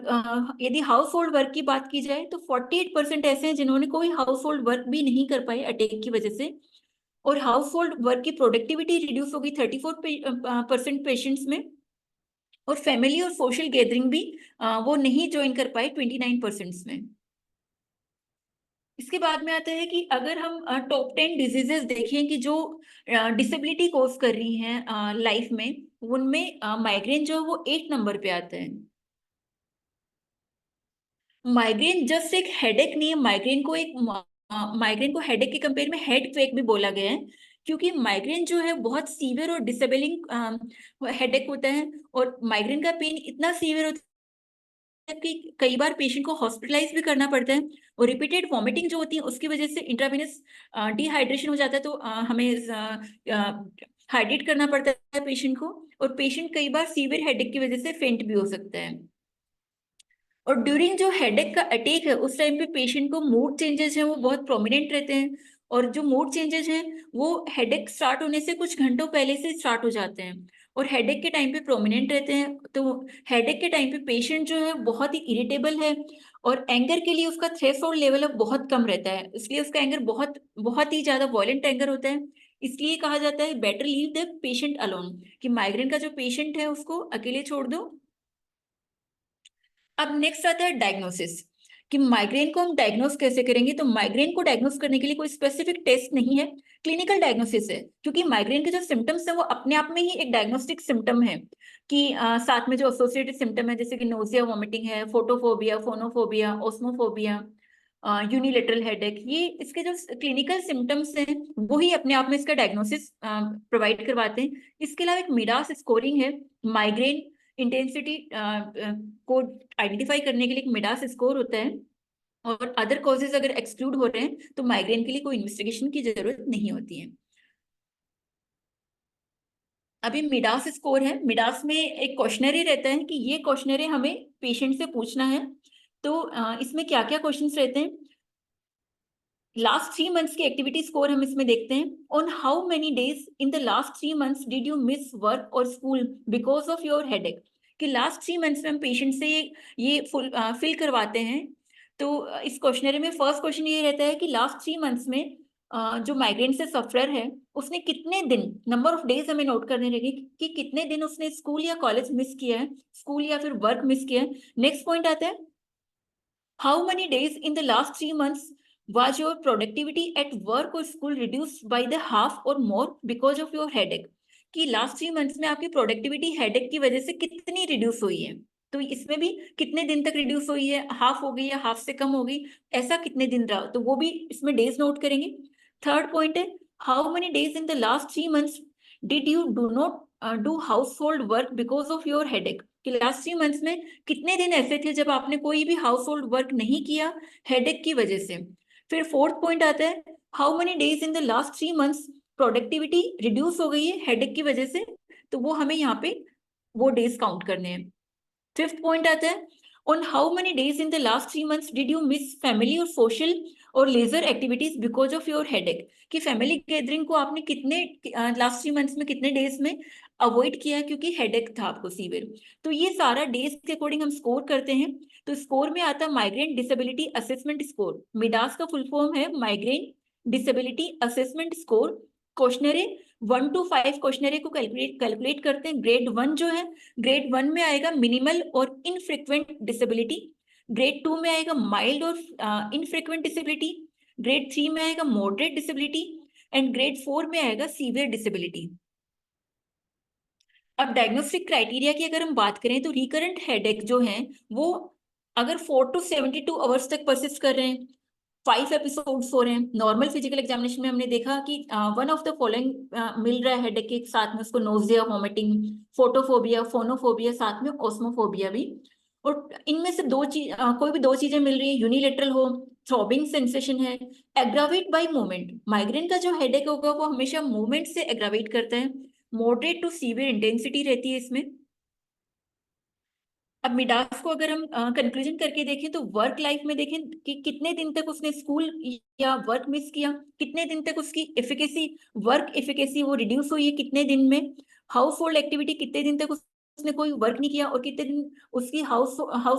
यदि हाउस होल्ड वर्क की बात की जाए तो 48% ऐसे हैं जिन्होंने कोई हाउस होल्ड वर्क भी नहीं कर पाए अटैक की वजह से, और हाउस होल्ड वर्क की प्रोडक्टिविटी रिड्यूस हो गई 34% पेशेंट्स में, और फैमिली और सोशल गैदरिंग भी वो नहीं ज्वाइन कर पाए 29% में। इसके बाद में आता है कि अगर हम टॉप 10 डिजीजेस देखें कि जो डिसेबिलिटी कॉज कर रही हैं लाइफ में, उनमें माइग्रेन जो है वो 8 नंबर पे आता है। माइग्रेन जस्ट एक हेडेक नहीं है, माइग्रेन को हेडेक के कंपेयर में हेड फेक भी बोला गया है, क्योंकि माइग्रेन जो है बहुत सीवियर और डिसेबलिंग हेडेक होता है, और माइग्रेन का पेन इतना सीवियर होता है कि कई बार पेशेंट को हॉस्पिटलाइज भी करना पड़ता है, और रिपीटेड वॉमिटिंग जो होती है उसकी वजह से इंट्रावेनस डिहाइड्रेशन हो जाता है, तो हमें हाइड्रेट करना पड़ता है पेशेंट को, और पेशेंट कई बार सीवियर हेडेक की वजह से फेंट भी हो सकता है। और ड्यूरिंग जो हेडेक का अटैक है उस टाइम पे पेशेंट को मूड चेंजेस हैं वो बहुत प्रोमिनेंट रहते हैं, और जो मूड चेंजेस हैं वो हेडेक स्टार्ट होने से कुछ घंटों पहले से स्टार्ट हो जाते हैं, और हेडेक के टाइम पे प्रोमिनेंट रहते हैं। तो हेडेक के टाइम पे पेशेंट जो है बहुत ही इरिटेबल है, और एंगर के लिए उसका थ्रेशोल्ड लेवल अब बहुत कम रहता है, इसलिए उसका एंगर बहुत बहुत ही ज्यादा वॉयलेंट एंगर होता है। इसलिए कहा जाता है better leave the patient alone, कि माइग्रेन का जो पेशेंट है उसको अकेले छोड़ दो। अब नेक्स्ट आता है डायग्नोसिस, कि माइग्रेन को हम डायग्नोस कैसे करेंगे। तो माइग्रेन को डायग्नोस करने के लिए कोई स्पेसिफिक टेस्ट नहीं है, क्लिनिकल डायग्नोसिस है, क्योंकि माइग्रेन के जो सिम्टम्स हैं वो अपने आप में ही एक डायग्नोस्टिक सिम्टम है, कि साथ में जो एसोसिएटेड सिम्टम है जैसे कि नोजिया, वॉमिटिंग है, फोटोफोबिया, फोनोफोबिया, ओस्मोफोबिया, यूनिलेटरल हेडेक, ये इसके जो क्लिनिकल सिम्टम्स हैं वो ही अपने आप में इसका डायग्नोसिस प्रोवाइड करवाते हैं। इसके अलावा एक मिडास स्कोरिंग है, माइग्रेन इंटेंसिटी को आइडेंटिफाई करने के लिए एक मिडास स्कोर होता है, और अदर कॉजेज अगर एक्सक्लूड हो रहे हैं तो माइग्रेन के लिए कोई इन्वेस्टिगेशन की जरूरत नहीं होती है। अभी मिडास स्कोर है, मिडास में एक क्वेश्चनरी रहता है कि ये क्वेश्चनरी हमें पेशेंट से पूछना है। तो इसमें क्या क्या क्वेश्चंस रहते हैं, लास्ट 3 मंथ्स की एक्टिविटी स्कोर हम इसमें देखते हैं। On how many days in the last 3 months did you miss work और school because of your headache, कि लास्ट 3 मंथ्स में हम पेशेंट से ये फिल करवाते हैं। तो इस क्वेश्चनरी में फर्स्ट क्वेश्चन ये रहता है कि लास्ट 3 मंथ्स में जो माइग्रेन से सफरर है उसने कितने दिन, नंबर ऑफ डेज हमें नोट करने लगे कि कितने दिन उसने स्कूल या कॉलेज मिस किया है, स्कूल या फिर वर्क मिस किया है। नेक्स्ट पॉइंट आता है how many days in the last 3 months was your productivity at work or school reduced by the half or more because of your headache, कि last 3 months में आपकी productivity headache की वजह से कितनी रिड्यूस हुई है। तो इसमें भी कितने दिन तक रिड्यूस हुई है, हाफ हो गई या हाफ से कम हो गई, ऐसा कितने दिन रहा, तो वो भी इसमें डेज नोट करेंगे। थर्ड पॉइंट है how many days in the last 3 months did you do not do house hold work because of your headache, कि लास्ट 3 मंथ्स में कितने दिन ऐसे थे जब आपने कोई भी हाउस होल्ड वर्क नहीं किया हेडेक की वजह से। फिर फोर्थ पॉइंट आता है how many days in the last 3 months productivity reduce हो गई है हेडेक की वजह से, तो वो हमें यहाँ पे वो डेज काउंट करने हैं। फिफ्थ पॉइंट आता है, on how many days in the last 3 months did you miss family और सोशल और leisure activities because of your headache. कि फैमिली गैदरिंग को आपने कितने लास्ट 3 months में कितने डेज में अवॉइड किया क्योंकि हेडेक था आपको सीवियर। तो ये सारा डेज के अकॉर्डिंग हम स्कोर करते हैं। तो स्कोर में आता है migraine disability assessment score. Midas का फुल फॉर्म है migraine disability assessment score. Questionnaire 1 to 5 questionnaire को कैलकुलेट करते हैं। ग्रेड 1 जो है, ग्रेड 1 में आएगा मिनिमल और इनफ्रीक्वेंट डिसेबिलिटी। ग्रेड 2 में आएगा माइल्ड और इनफ्रीक्वेंट डिसेबिलिटी। ग्रेड 3 में आएगा मॉडरेट डिसेबिलिटी एंड ग्रेड 4 में आएगा सीवियर डिसेबिलिटी। अब डायग्नोस्टिक क्राइटेरिया की अगर हम बात करें तो रिकरेंट हेडेक जो है वो अगर 4 to 72 आवर्स तक परसिस्ट कर रहे हैं, 5 एपिसोड्स हो रहे हैं। नॉर्मल फिजिकल एग्जामिनेशन में हमने देखा कि वन ऑफ द फॉलोइंग मिल रहा है हेडेक के साथ में उसको नोजिया, वोमिटिंग, फोटोफोबिया, फोनोफोबिया, साथ में ओस्मोफोबिया भी। और इनमें से कोई भी 2 चीजें मिल रही है, यूनिलेटरल हो, थ्रॉबिंग सेंसेशन है, एग्रावेट बाय मूवमेंट। माइग्रेन का जो हेडेक होगा वो हमेशा मूवमेंट से एग्रावेट करता है। मॉडरेट टू सीवियर इंटेंसिटी रहती है इसमें। अब मिडास को अगर हम कंक्लूजन करके देखें तो वर्क लाइफ में देखें कि कितने दिन तक उसने स्कूल या वर्क मिस किया, कितने दिन तक उसकी एफिकेसी, वर्क एफिकेसी वो रिड्यूस हुई है कितने दिन में। हाउस होल्ड एक्टिविटी कितने दिन तक उसने कोई वर्क नहीं किया और कितने दिन उसकी हाउस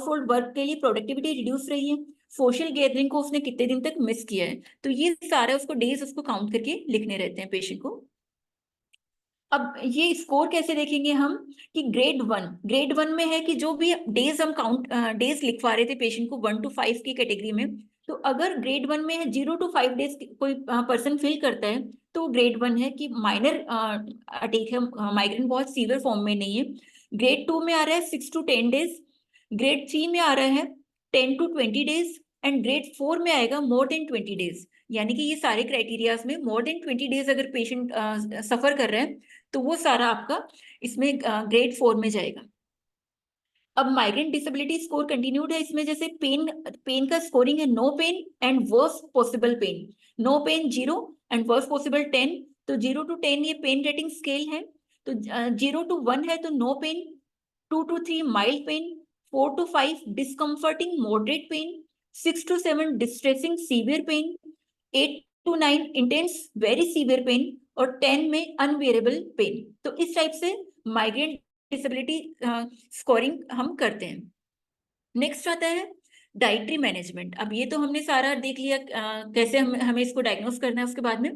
होल्ड वर्क के लिए प्रोडक्टिविटी रिड्यूस रही है। सोशल गैदरिंग को उसने कितने दिन तक मिस किया है। तो ये सारे उसको डेज उसको काउंट करके लिखने रहते हैं पेशेंट को। अब ये स्कोर कैसे देखेंगे हम कि ग्रेड वन में है कि जो भी डेज हम काउंट डेज लिखवा रहे थे पेशेंट को 1 to 5 की कैटेगरी में, तो अगर ग्रेड 1 में है 0 to 5 डेज कोई पर्सन फील करता है तो ग्रेड 1 है कि माइनर अटैक है, माइग्रेन बहुत सीवियर फॉर्म में नहीं है। ग्रेड 2 में आ रहा है 6 to 10 डेज। ग्रेड 3 में आ रहा है 10 to 20 डेज एंड ग्रेड 4 में आएगा मोर देन 20 डेज। यानी कि ये सारे क्राइटेरियाज में मोर देन 20 डेज अगर पेशेंट सफर कर रहे हैं तो वो सारा आपका इसमें ग्रेड 4 में जाएगा। अब माइग्रेन डिसेबिलिटी स्कोर कंटिन्यूड है इसमें, जैसे पेन का स्कोरिंग है no pain and worst possible pain. No pain 0 and worst possible 10। तो 0 to 10 ये पेन रेटिंग स्केल है। तो 0 to 1 है तो no pain, 2 to 3 mild pain, 4 to 5 discomforting moderate pain, 6 to 7 distressing severe pain, 8 to 9 intense very severe pain और 10 में unbearable pen. तो इस टाइप से माइग्रेन डिसेबिलिटी स्कोरिंग हम करते हैं। नेक्स्ट आता है डाइटरी मैनेजमेंट। अब ये तो हमने सारा देख लिया कैसे हमें इसको डायग्नोस करना है। उसके बाद में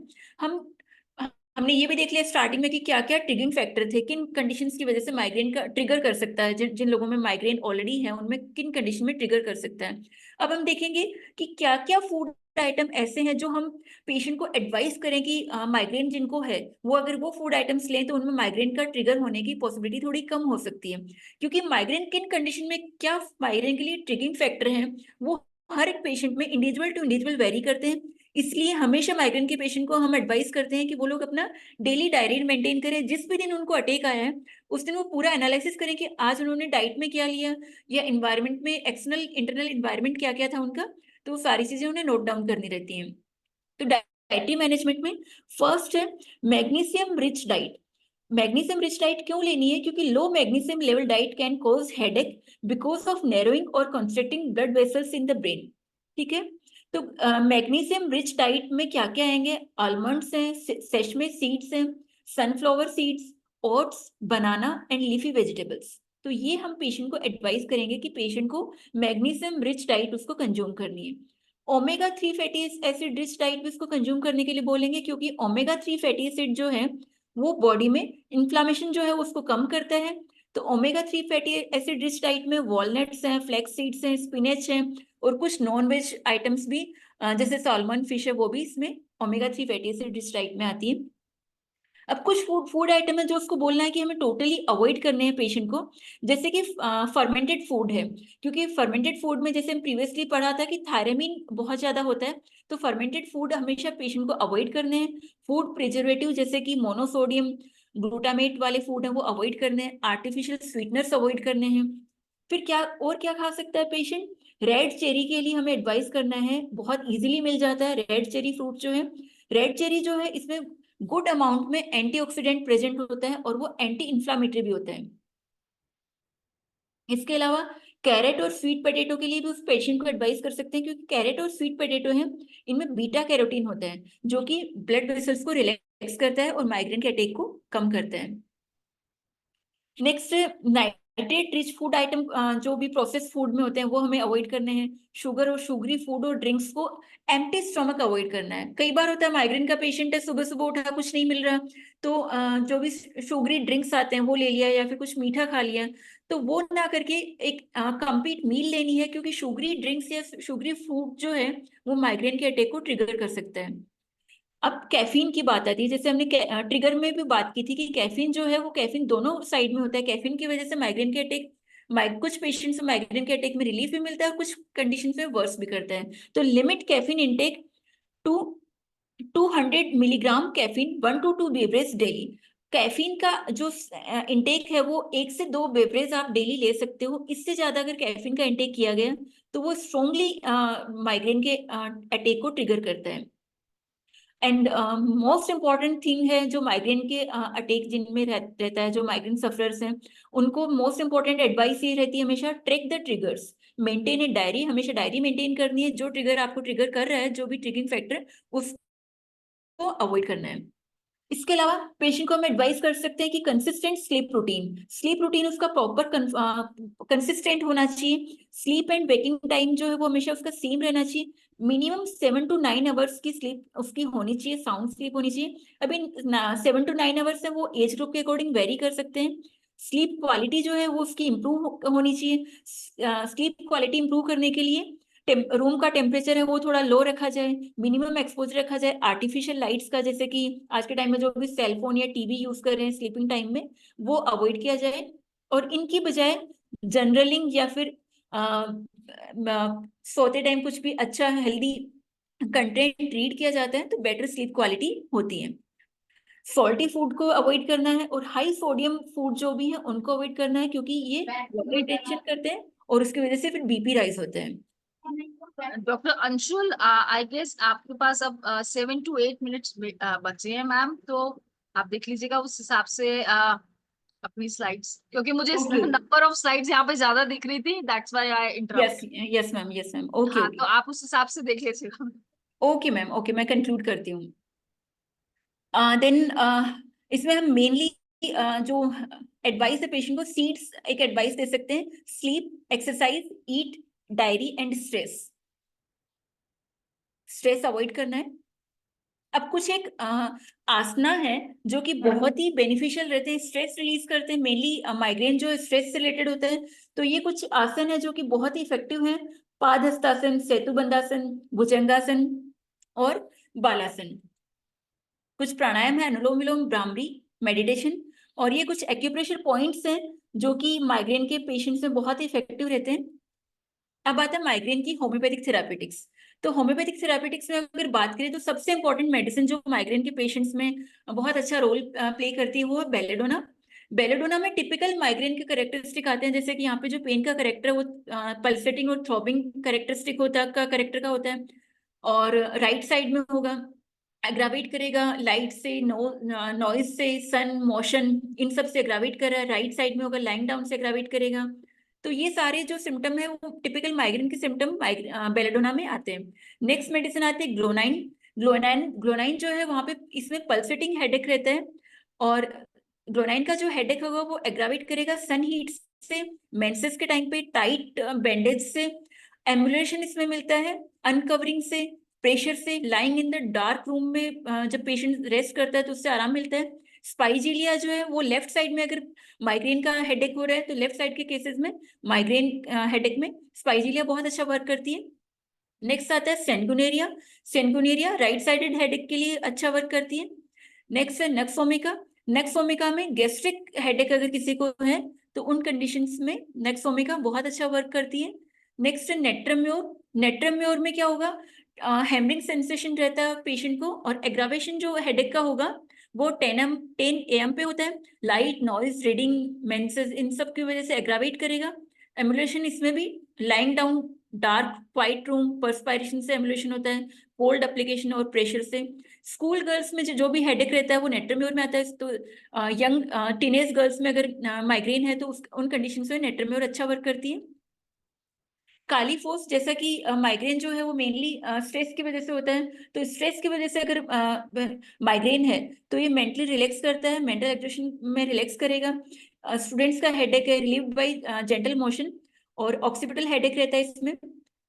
हमने ये भी देख लिया स्टार्टिंग में कि क्या क्या ट्रिगरिंग फैक्टर थे, किन कंडीशंस की वजह से माइग्रेन का ट्रिगर कर सकता है। जिन लोगों में माइग्रेन ऑलरेडी है उनमें किन कंडीशन में ट्रिगर कर सकता है। अब हम देखेंगे कि क्या क्या फूड आइटम ऐसे हैं जो हम पेशेंट को एडवाइस करें कि माइग्रेन जिनको है वो अगर वो फूड आइटम्स लें तो उनमें माइग्रेन का ट्रिगर होने की पॉसिबिलिटी थोड़ी कम हो सकती है। क्योंकि माइग्रेन किन कंडीशन में क्या माइग्रेन के लिए ट्रिगरिंग फैक्टर हैं वो हर एक पेशेंट में इंडिविजुअल टू इंडिविजुअल वेरी करते हैं। इसलिए हमेशा माइग्रेन के पेशेंट को हम एडवाइस करते हैं कि वो लोग अपना डेली डायरी मेंटेन करें। जिस भी दिन उनको अटैक आया है उस दिन वो पूरा एनालिसिस करें कि आज उन्होंने डाइट में क्या लिया या इन्वायरमेंट में एक्सटर्नल इंटरनल इन्वायरमेंट क्या क्या था उनका, तो सारी चीजें उन्हें नोट डाउन करनी रहती हैं। तो डाइटरी मैनेजमेंट में फर्स्ट है magnesium rich diet. Magnesium rich diet क्यों लेनी है? क्योंकि low magnesium level diet can cause headache because of narrowing और constricting blood vessels in the brain. ठीक है, तो मैग्नीशियम रिच डाइट में क्या क्या आएंगे? आलमंड्स हैं, सेशमे सीड्स हैं, sunflower seeds, oats, banana and leafy vegetables. तो ये हम पेशेंट को एडवाइस करेंगे कि पेशेंट को मैग्नीशियम रिच डाइट उसको कंज्यूम करनी है। Omega 3 fatty acid rich diet भी उसको कंज्यूम करने के लिए बोलेंगे, क्योंकि ओमेगा 3 फैटी एसिड जो है वो बॉडी में इन्फ्लामेशन जो है उसको कम करता है। तो omega 3 fatty acid rich diet में वॉलनट्स हैं, फ्लैक्स सीड्स हैं, स्पिनच हैं और कुछ नॉन वेज आइटम्स भी जैसे सैल्मन फिश है वो भी इसमें omega 3 fatty acid rich diet में आती है। अब कुछ फूड आइटम है जो उसको बोलना है कि हमें टोटली अवॉइड करने हैं पेशेंट को, जैसे कि फर्मेंटेड फूड है। क्योंकि फर्मेंटेड फूड में जैसे हम प्रीवियसली पढ़ा था कि थायरामीन बहुत ज्यादा होता है, तो फर्मेंटेड फूड हमेशा पेशेंट को अवॉइड करने हैं। फूड प्रिजर्वेटिव जैसे कि मोनोसोडियम ग्लूटामेट वाले फूड है वो अवॉइड करने हैं। आर्टिफिशियल स्वीटनर्स अवॉइड करने हैं। फिर क्या खा सकता है पेशेंट? रेड चेरी के लिए हमें एडवाइस करना है, बहुत इजीली मिल जाता है रेड चेरी फ्रूट जो है। रेड चेरी जो है इसमें गुड अमाउंट में एंटीऑक्सीडेंट प्रेजेंट होता है और वो एंटी इन्फ्लामेटरी भी होता है। इसके अलावा कैरेट और स्वीट पोटैटो के लिए भी उस पेशेंट को एडवाइस कर सकते हैं, क्योंकि कैरेट और स्वीट पोटैटो है, इनमें बीटा कैरोटीन होता है जो कि ब्लड वेसल्स को रिलैक्स करता है और माइग्रेन के अटैक को कम करता है। Next, nitrate rich food item जो भी प्रोसेस फूड में होते हैं वो हमें अवॉइड करने हैं। शुगर और शुगरी फूड और ड्रिंक्स को एम्प्टी स्टमक अवॉइड करना है। कई बार होता है माइग्रेन का पेशेंट है, सुबह सुबह उठा कुछ नहीं मिल रहा, तो जो भी शुगरी ड्रिंक्स आते हैं वो ले लिया या फिर कुछ मीठा खा लिया, तो वो ना करके एक कंप्लीट मील लेनी है, क्योंकि शुगरी ड्रिंक्स या शुगरी फूड जो है वो माइग्रेन के अटैक को ट्रिगर कर सकता है। अब कैफीन की बात आती है, जैसे हमने ट्रिगर में भी बात की थी कि कैफीन जो है वो कैफीन दोनों साइड में होता है। कैफीन की वजह से माइग्रेन के अटैक, कुछ पेशेंट्स में माइग्रेन के अटैक में रिलीफ भी मिलता है और कुछ कंडीशन में वर्स भी करता है। तो limit caffeine intake to 200 milligram caffeine 1 to 2 beverage daily. Caffeine का जो इंटेक है वो 1 से 2 बेवरेज आप डेली ले सकते हो। इससे ज्यादा अगर कैफीन का इंटेक किया गया तो वो स्ट्रोंगली माइग्रेन के अटैक को ट्रिगर करता है। एंड मोस्ट इम्पॉर्टेंट थिंग है जो माइग्रेन के अटैक जिनमें रहता है, जो माइग्रेन सफरर्स हैं, उनको मोस्ट इम्पॉर्टेंट एडवाइस ये रहती है हमेशा track the triggers, maintain a diary. हमेशा डायरी मेंटेन करनी है, जो ट्रिगर आपको ट्रिगर कर रहा है, जो भी ट्रिगरिंग फैक्टर, उसको अवॉइड करना है। इसके अलावा पेशेंट को हम एडवाइस कर सकते हैं कि कंसिस्टेंट स्लीप रूटीन उसका प्रॉपर कंसिस्टेंट होना चाहिए। स्लीप एंड वेकिंग टाइम जो है वो हमेशा उसका सेम रहना चाहिए। मिनिमम 7 to 9 आवर्स की स्लीप उसकी होनी चाहिए, साउंड स्लीप होनी चाहिए। अभी 7 to 9 आवर्स है वो एज ग्रुप के अकॉर्डिंग वेरी कर सकते हैं। स्लीप क्वालिटी जो है वो उसकी इम्प्रूव होनी चाहिए। स्लीप क्वालिटी इम्प्रूव करने के लिए रूम का टेम्परेचर है वो थोड़ा लो रखा जाए, मिनिमम एक्सपोजर रखा जाए आर्टिफिशियल लाइट्स का, जैसे कि आज के टाइम में जो भी सेलफोन या टीवी यूज कर रहे हैं स्लीपिंग टाइम में, वो अवॉइड किया जाए। और इनकी बजाय जनरलिंग या फिर सोते टाइम कुछ भी अच्छा हेल्दी कंटेंट रीड किया जाता है तो बेटर स्लीप क्वालिटी होती है। सॉल्टी फूड को अवॉइड करना है और हाई सोडियम फूड जो भी है उनको अवॉइड करना है, क्योंकि ये वाटर रिटेंशन करते हैं और उसकी वजह से फिर बीपी राइज होते हैं। डॉक्टर अंशुल, आई गेस आपके पास अब 7 to 8 मिनट्स बचे हैं मैम, तो आप देख लीजिएगा उस हिसाब से अपनी स्लाइड्स, क्योंकि मुझे Okay. नंबर ऑफ स्लाइड्स यहाँ पे ज्यादा दिख रही थी, that's why I interrupt. Yes ma'am okay हाँ, तो आप उस हिसाब से देख लीजिएगा। ओके मैम ओके, मैं कंक्लूड करती हूँ। देन इसमें हम मेनली जो एडवाइस है पेशेंट को, सीड्स एक एडवाइस दे सकते हैं: sleep, exercise, eat, diary and stress avoid करना है। अब कुछ एक आसना है जो कि बहुत ही बेनिफिशियल रहते हैं, स्ट्रेस रिलीज करते हैं। मेनली माइग्रेन जो स्ट्रेस से रिलेटेड होता है, तो ये कुछ आसन है जो कि बहुत ही इफेक्टिव है: पादहस्तासन, सेतुबंधासन, भुजंगासन और बालासन। कुछ प्राणायाम है, अनुलोम विलोम, भ्रामरी, मेडिटेशन, और ये कुछ एक्यूप्रेशर पॉइंट्स हैं जो कि माइग्रेन के पेशेंट्स में बहुत ही इफेक्टिव रहते हैं। अब आता है माइग्रेन की होम्योपैथिक थेरापेटिक्स। तो होम्योपैथिक थेरापेटिक्स में अगर बात करें तो सबसे इंपॉर्टेंट मेडिसिन जो माइग्रेन के पेशेंट्स में बहुत अच्छा रोल प्ले करती है वो है बेलेडोना। बेलेडोना में टिपिकल माइग्रेन के करेक्टरिस्टिक आते हैं, जैसे कि यहाँ पे जो पेन का करेक्टर है वो पल्सेटिंग और थ्रॉबिंग करेक्टरिस्टिक करेक्टर का होता है, और राइट साइड में होगा, एग्रावेट करेगा लाइट से, नॉइज से, सन, मोशन, इन सब से एग्रावेट कर रहा है। राइट साइड में होगा, लाइंग डाउन से एग्रावेट करेगा। तो ये सारे जो सिम्टम है वो टिपिकल माइग्रेन के सिम्टम बेलेडोना में आते हैं। नेक्स्ट मेडिसिन आती है ग्लोनाइन। ग्लोनाइन जो है वहां पे इसमें पल्सेटिंग हेडेक रहता है, और ग्लोनाइन का जो हेडेक होगा वो एग्रावेट करेगा सन हीट से, मेंसेस के टाइम पे टाइट बैंडेज से, एम्बुलेशन इसमें मिलता है, अनकवरिंग से, प्रेशर से, lying in the dark room में जब पेशेंट रेस्ट करता है तो उससे आराम मिलता है। स्पाइजीलिया जो है वो लेफ्ट साइड में, अगर माइग्रेन का हेडेक हो रहा है तो लेफ्ट साइड के केसेस में माइग्रेन हेडेक में स्पाइजीलिया बहुत अच्छा वर्क करती है। नेक्स्ट आता है सेंगुनेरिया। सेंगुनेरिया राइट साइडेड हेडेक के लिए अच्छा वर्क करती है। नेक्स्ट है नक्सोमिका। नक्सोमिका में गैस्ट्रिक हेडेक अगर किसी को है तो उन कंडीशंस में नक्सोमिका बहुत अच्छा वर्क करती है। नेक्स्ट है नेट्रम्योर। नेट्रम्योर में क्या होगा, हैमरिंग सेंसेशन रहता है पेशेंट को, और एग्रावेशन जो हेडेक का होगा वो 10 AM पे होता है। लाइट, नॉइज, रीडिंग, मेंसेस, इन सब की वजह से एग्रावेट करेगा। एमुलेशन इसमें भी lying down dark quiet room, perspiration से एमुलेशन होता है, कोल्ड एप्लीकेशन और प्रेशर से। स्कूल गर्ल्स में जो भी हेडेक रहता है वो नेट्रम्योर में आता है। तो यंग टीनेज गर्ल्स में अगर माइग्रेन है तो उन कंडीशन में नेट्रम्योर अच्छा वर्क करती है। काली फोस, जैसा कि माइग्रेन जो है वो मेनली स्ट्रेस की वजह से होता है, तो स्ट्रेस की वजह से अगर माइग्रेन है तो ये मेंटली रिलैक्स करता है, मेंटल एग्रेशन में रिलैक्स करेगा। स्टूडेंट्स का हेडेक है रिलीव्ड बाय जेंटल मोशन, और ऑक्सीपिटल हेडेक रहता है इसमें।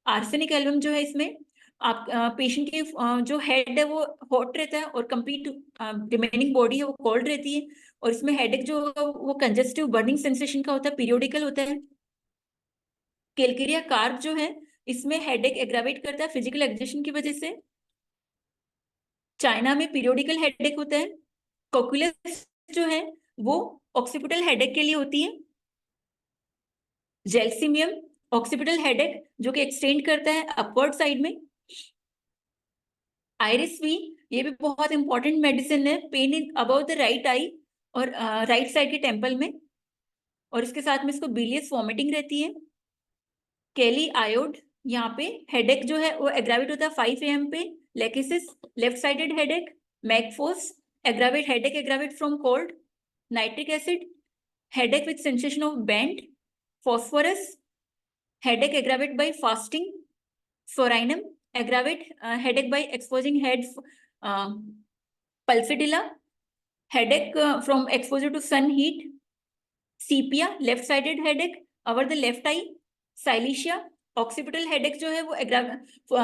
आर्सेनिक एल्बम जो है इसमें आप पेशेंट के जो हेड है वो हॉट रहता है और कंप्लीट रिमेनिंग बॉडी है वो कोल्ड रहती है, और इसमें हेडेक जो वो कंजेस्टिव बर्निंग सेंसेशन का होता है, पीरियोडिकल होता है। कैलकेरिया कार्ब जो है इसमें हेडेक एग्रावेट करता है फिजिकल एक्सर्शन की वजह से। चाइना में पीरियोडिकल हेडेक होता है। कोकुलस जो है वो ऑक्सीपिटल हेडेक के लिए होती है। जेल्सिमियम ऑक्सीपिटल हेडेक जो कि एक्सटेंड करता है अपवर्ड साइड में। आइरिस वी, ये भी बहुत इंपॉर्टेंट मेडिसिन है, pain in about the right I और राइट साइड के टेम्पल में, और इसके साथ में इसको बिलियस वॉमिटिंग रहती है। केली आयोड, यहाँ पे हेडेक जो है वो एग्रावेट होता है 5 AM पे। Lachesis left sided headache. Mag phos aggravate headache aggravate from cold. Nitric acid headache with sensation of band. phosphorus headache aggravate by fasting. Sorinum aggravate headache by exposing head. Pulsatilla headache from exposure to sun heat. Sepia left sided headache over the left eye. Silesia occipital headache जो है वो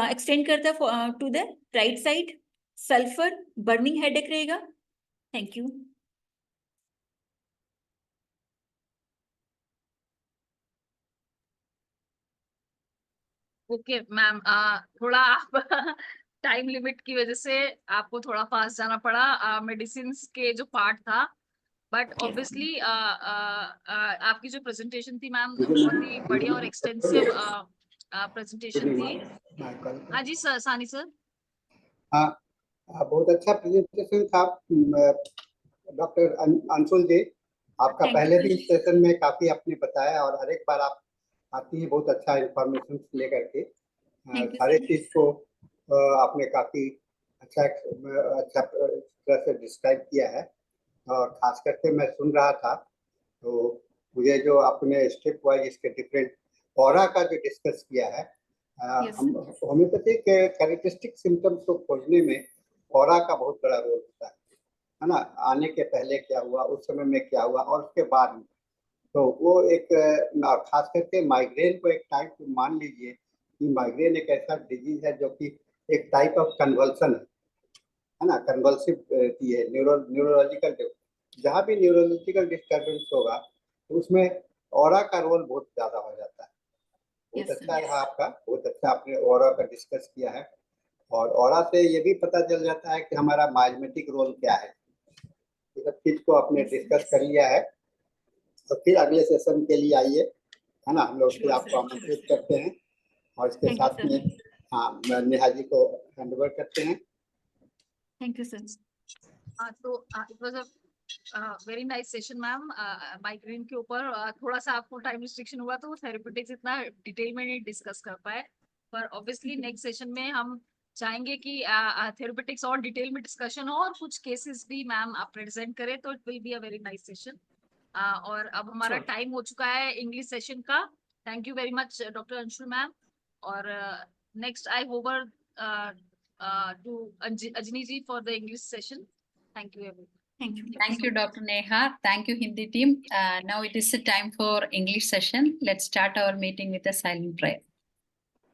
extend करता है to the right side. Sulfur burning headache रहेगा। Thank you. Okay ma'am, थोड़ा आप time limit की वजह से आपको थोड़ा फास्ट जाना पड़ा मेडिसिन के जो पार्ट था, बट ऑब्वियसली आपकी जो प्रेजेंटेशन थी मैम बहुत ही बढ़िया और एक्सटेंसिव प्रेजेंटेशन थी। हाँ जी सर, सानी सर। हाँ, बहुत अच्छा प्रेजेंटेशन था डॉक्टर अंशुल जी। आपका पहले भी इस सेशन में काफी आपने बताया, और हर एक बार आप आती है बहुत अच्छा इंफॉर्मेशन लेकर के। सारे चीज को आपने काफी अच्छा तरह से डिस्क्राइब किया है, और खास करके मैं सुन रहा था तो मुझे जो आपने स्टेप वाइज इसके डिफरेंट ऑरा का जो डिस्कस किया है, हम होम्योपैथिक कैरेक्टरिस्टिक सिम्टम्स को खोजने में ऑरा का बहुत बड़ा रोल होता है ना। आने के पहले क्या हुआ, उस समय में क्या हुआ, और उसके बाद में, तो वो एक खास करके माइग्रेन को एक टाइप मान लीजिए कि माइग्रेन एक ऐसा डिजीज है जो कि एक टाइप ऑफ कन्वल्सन है ना, कन्वल्सिव की है। न्यूरोलॉजिकल, जहाँ भी न्यूरोलॉजिकल डिस्टर्बेंस होगा तो उसमें ऑरा का रोल बहुत ज्यादा हो जाता है। बहुत अच्छा रहा आपका, बहुत अच्छा आपने ऑरा का डिस्कस किया है, और ऑरा से ये भी पता चल जाता है कि हमारा माइग्मेटिक रोल क्या है। ये सब चीज को आपने डिस्कस कर लिया है, तो फिर अगले सेशन के लिए आइए, है ना। हम लोग फिर आपको आमंत्रित करते हैं, और इसके साथ में हाँ नेहा जी को हैंड ओवर करते हैं। Thank you sir. तो it was a very nice session ma'am. Migraine के ऊपर थोड़ा सा आपको टाइम रिस्ट्रिक्शन हुआ तो थेरेप्यूटिक्स इतना डिटेल में नहीं डिस्कस कर पाए, पर ऑब्वियसली नेक्स्ट सेशन में हम चाहेंगे कि थेरेप्यूटिक्स और डिटेल में डिस्कशन हो, और कुछ केसेस भी मैम आप प्रेजेंट करें, तो it will be a very nice session. और अब हमारा टाइम हो चुका है इंग्लिश सेशन का। Thank you very much doctor Anshul ma'am, और next I over to Ajni ji for the English session. Thank you everyone. Thank you, Dr. Neha. Thank you, Hindi team. Now it is the time for English session. Let's start our meeting with a silent prayer.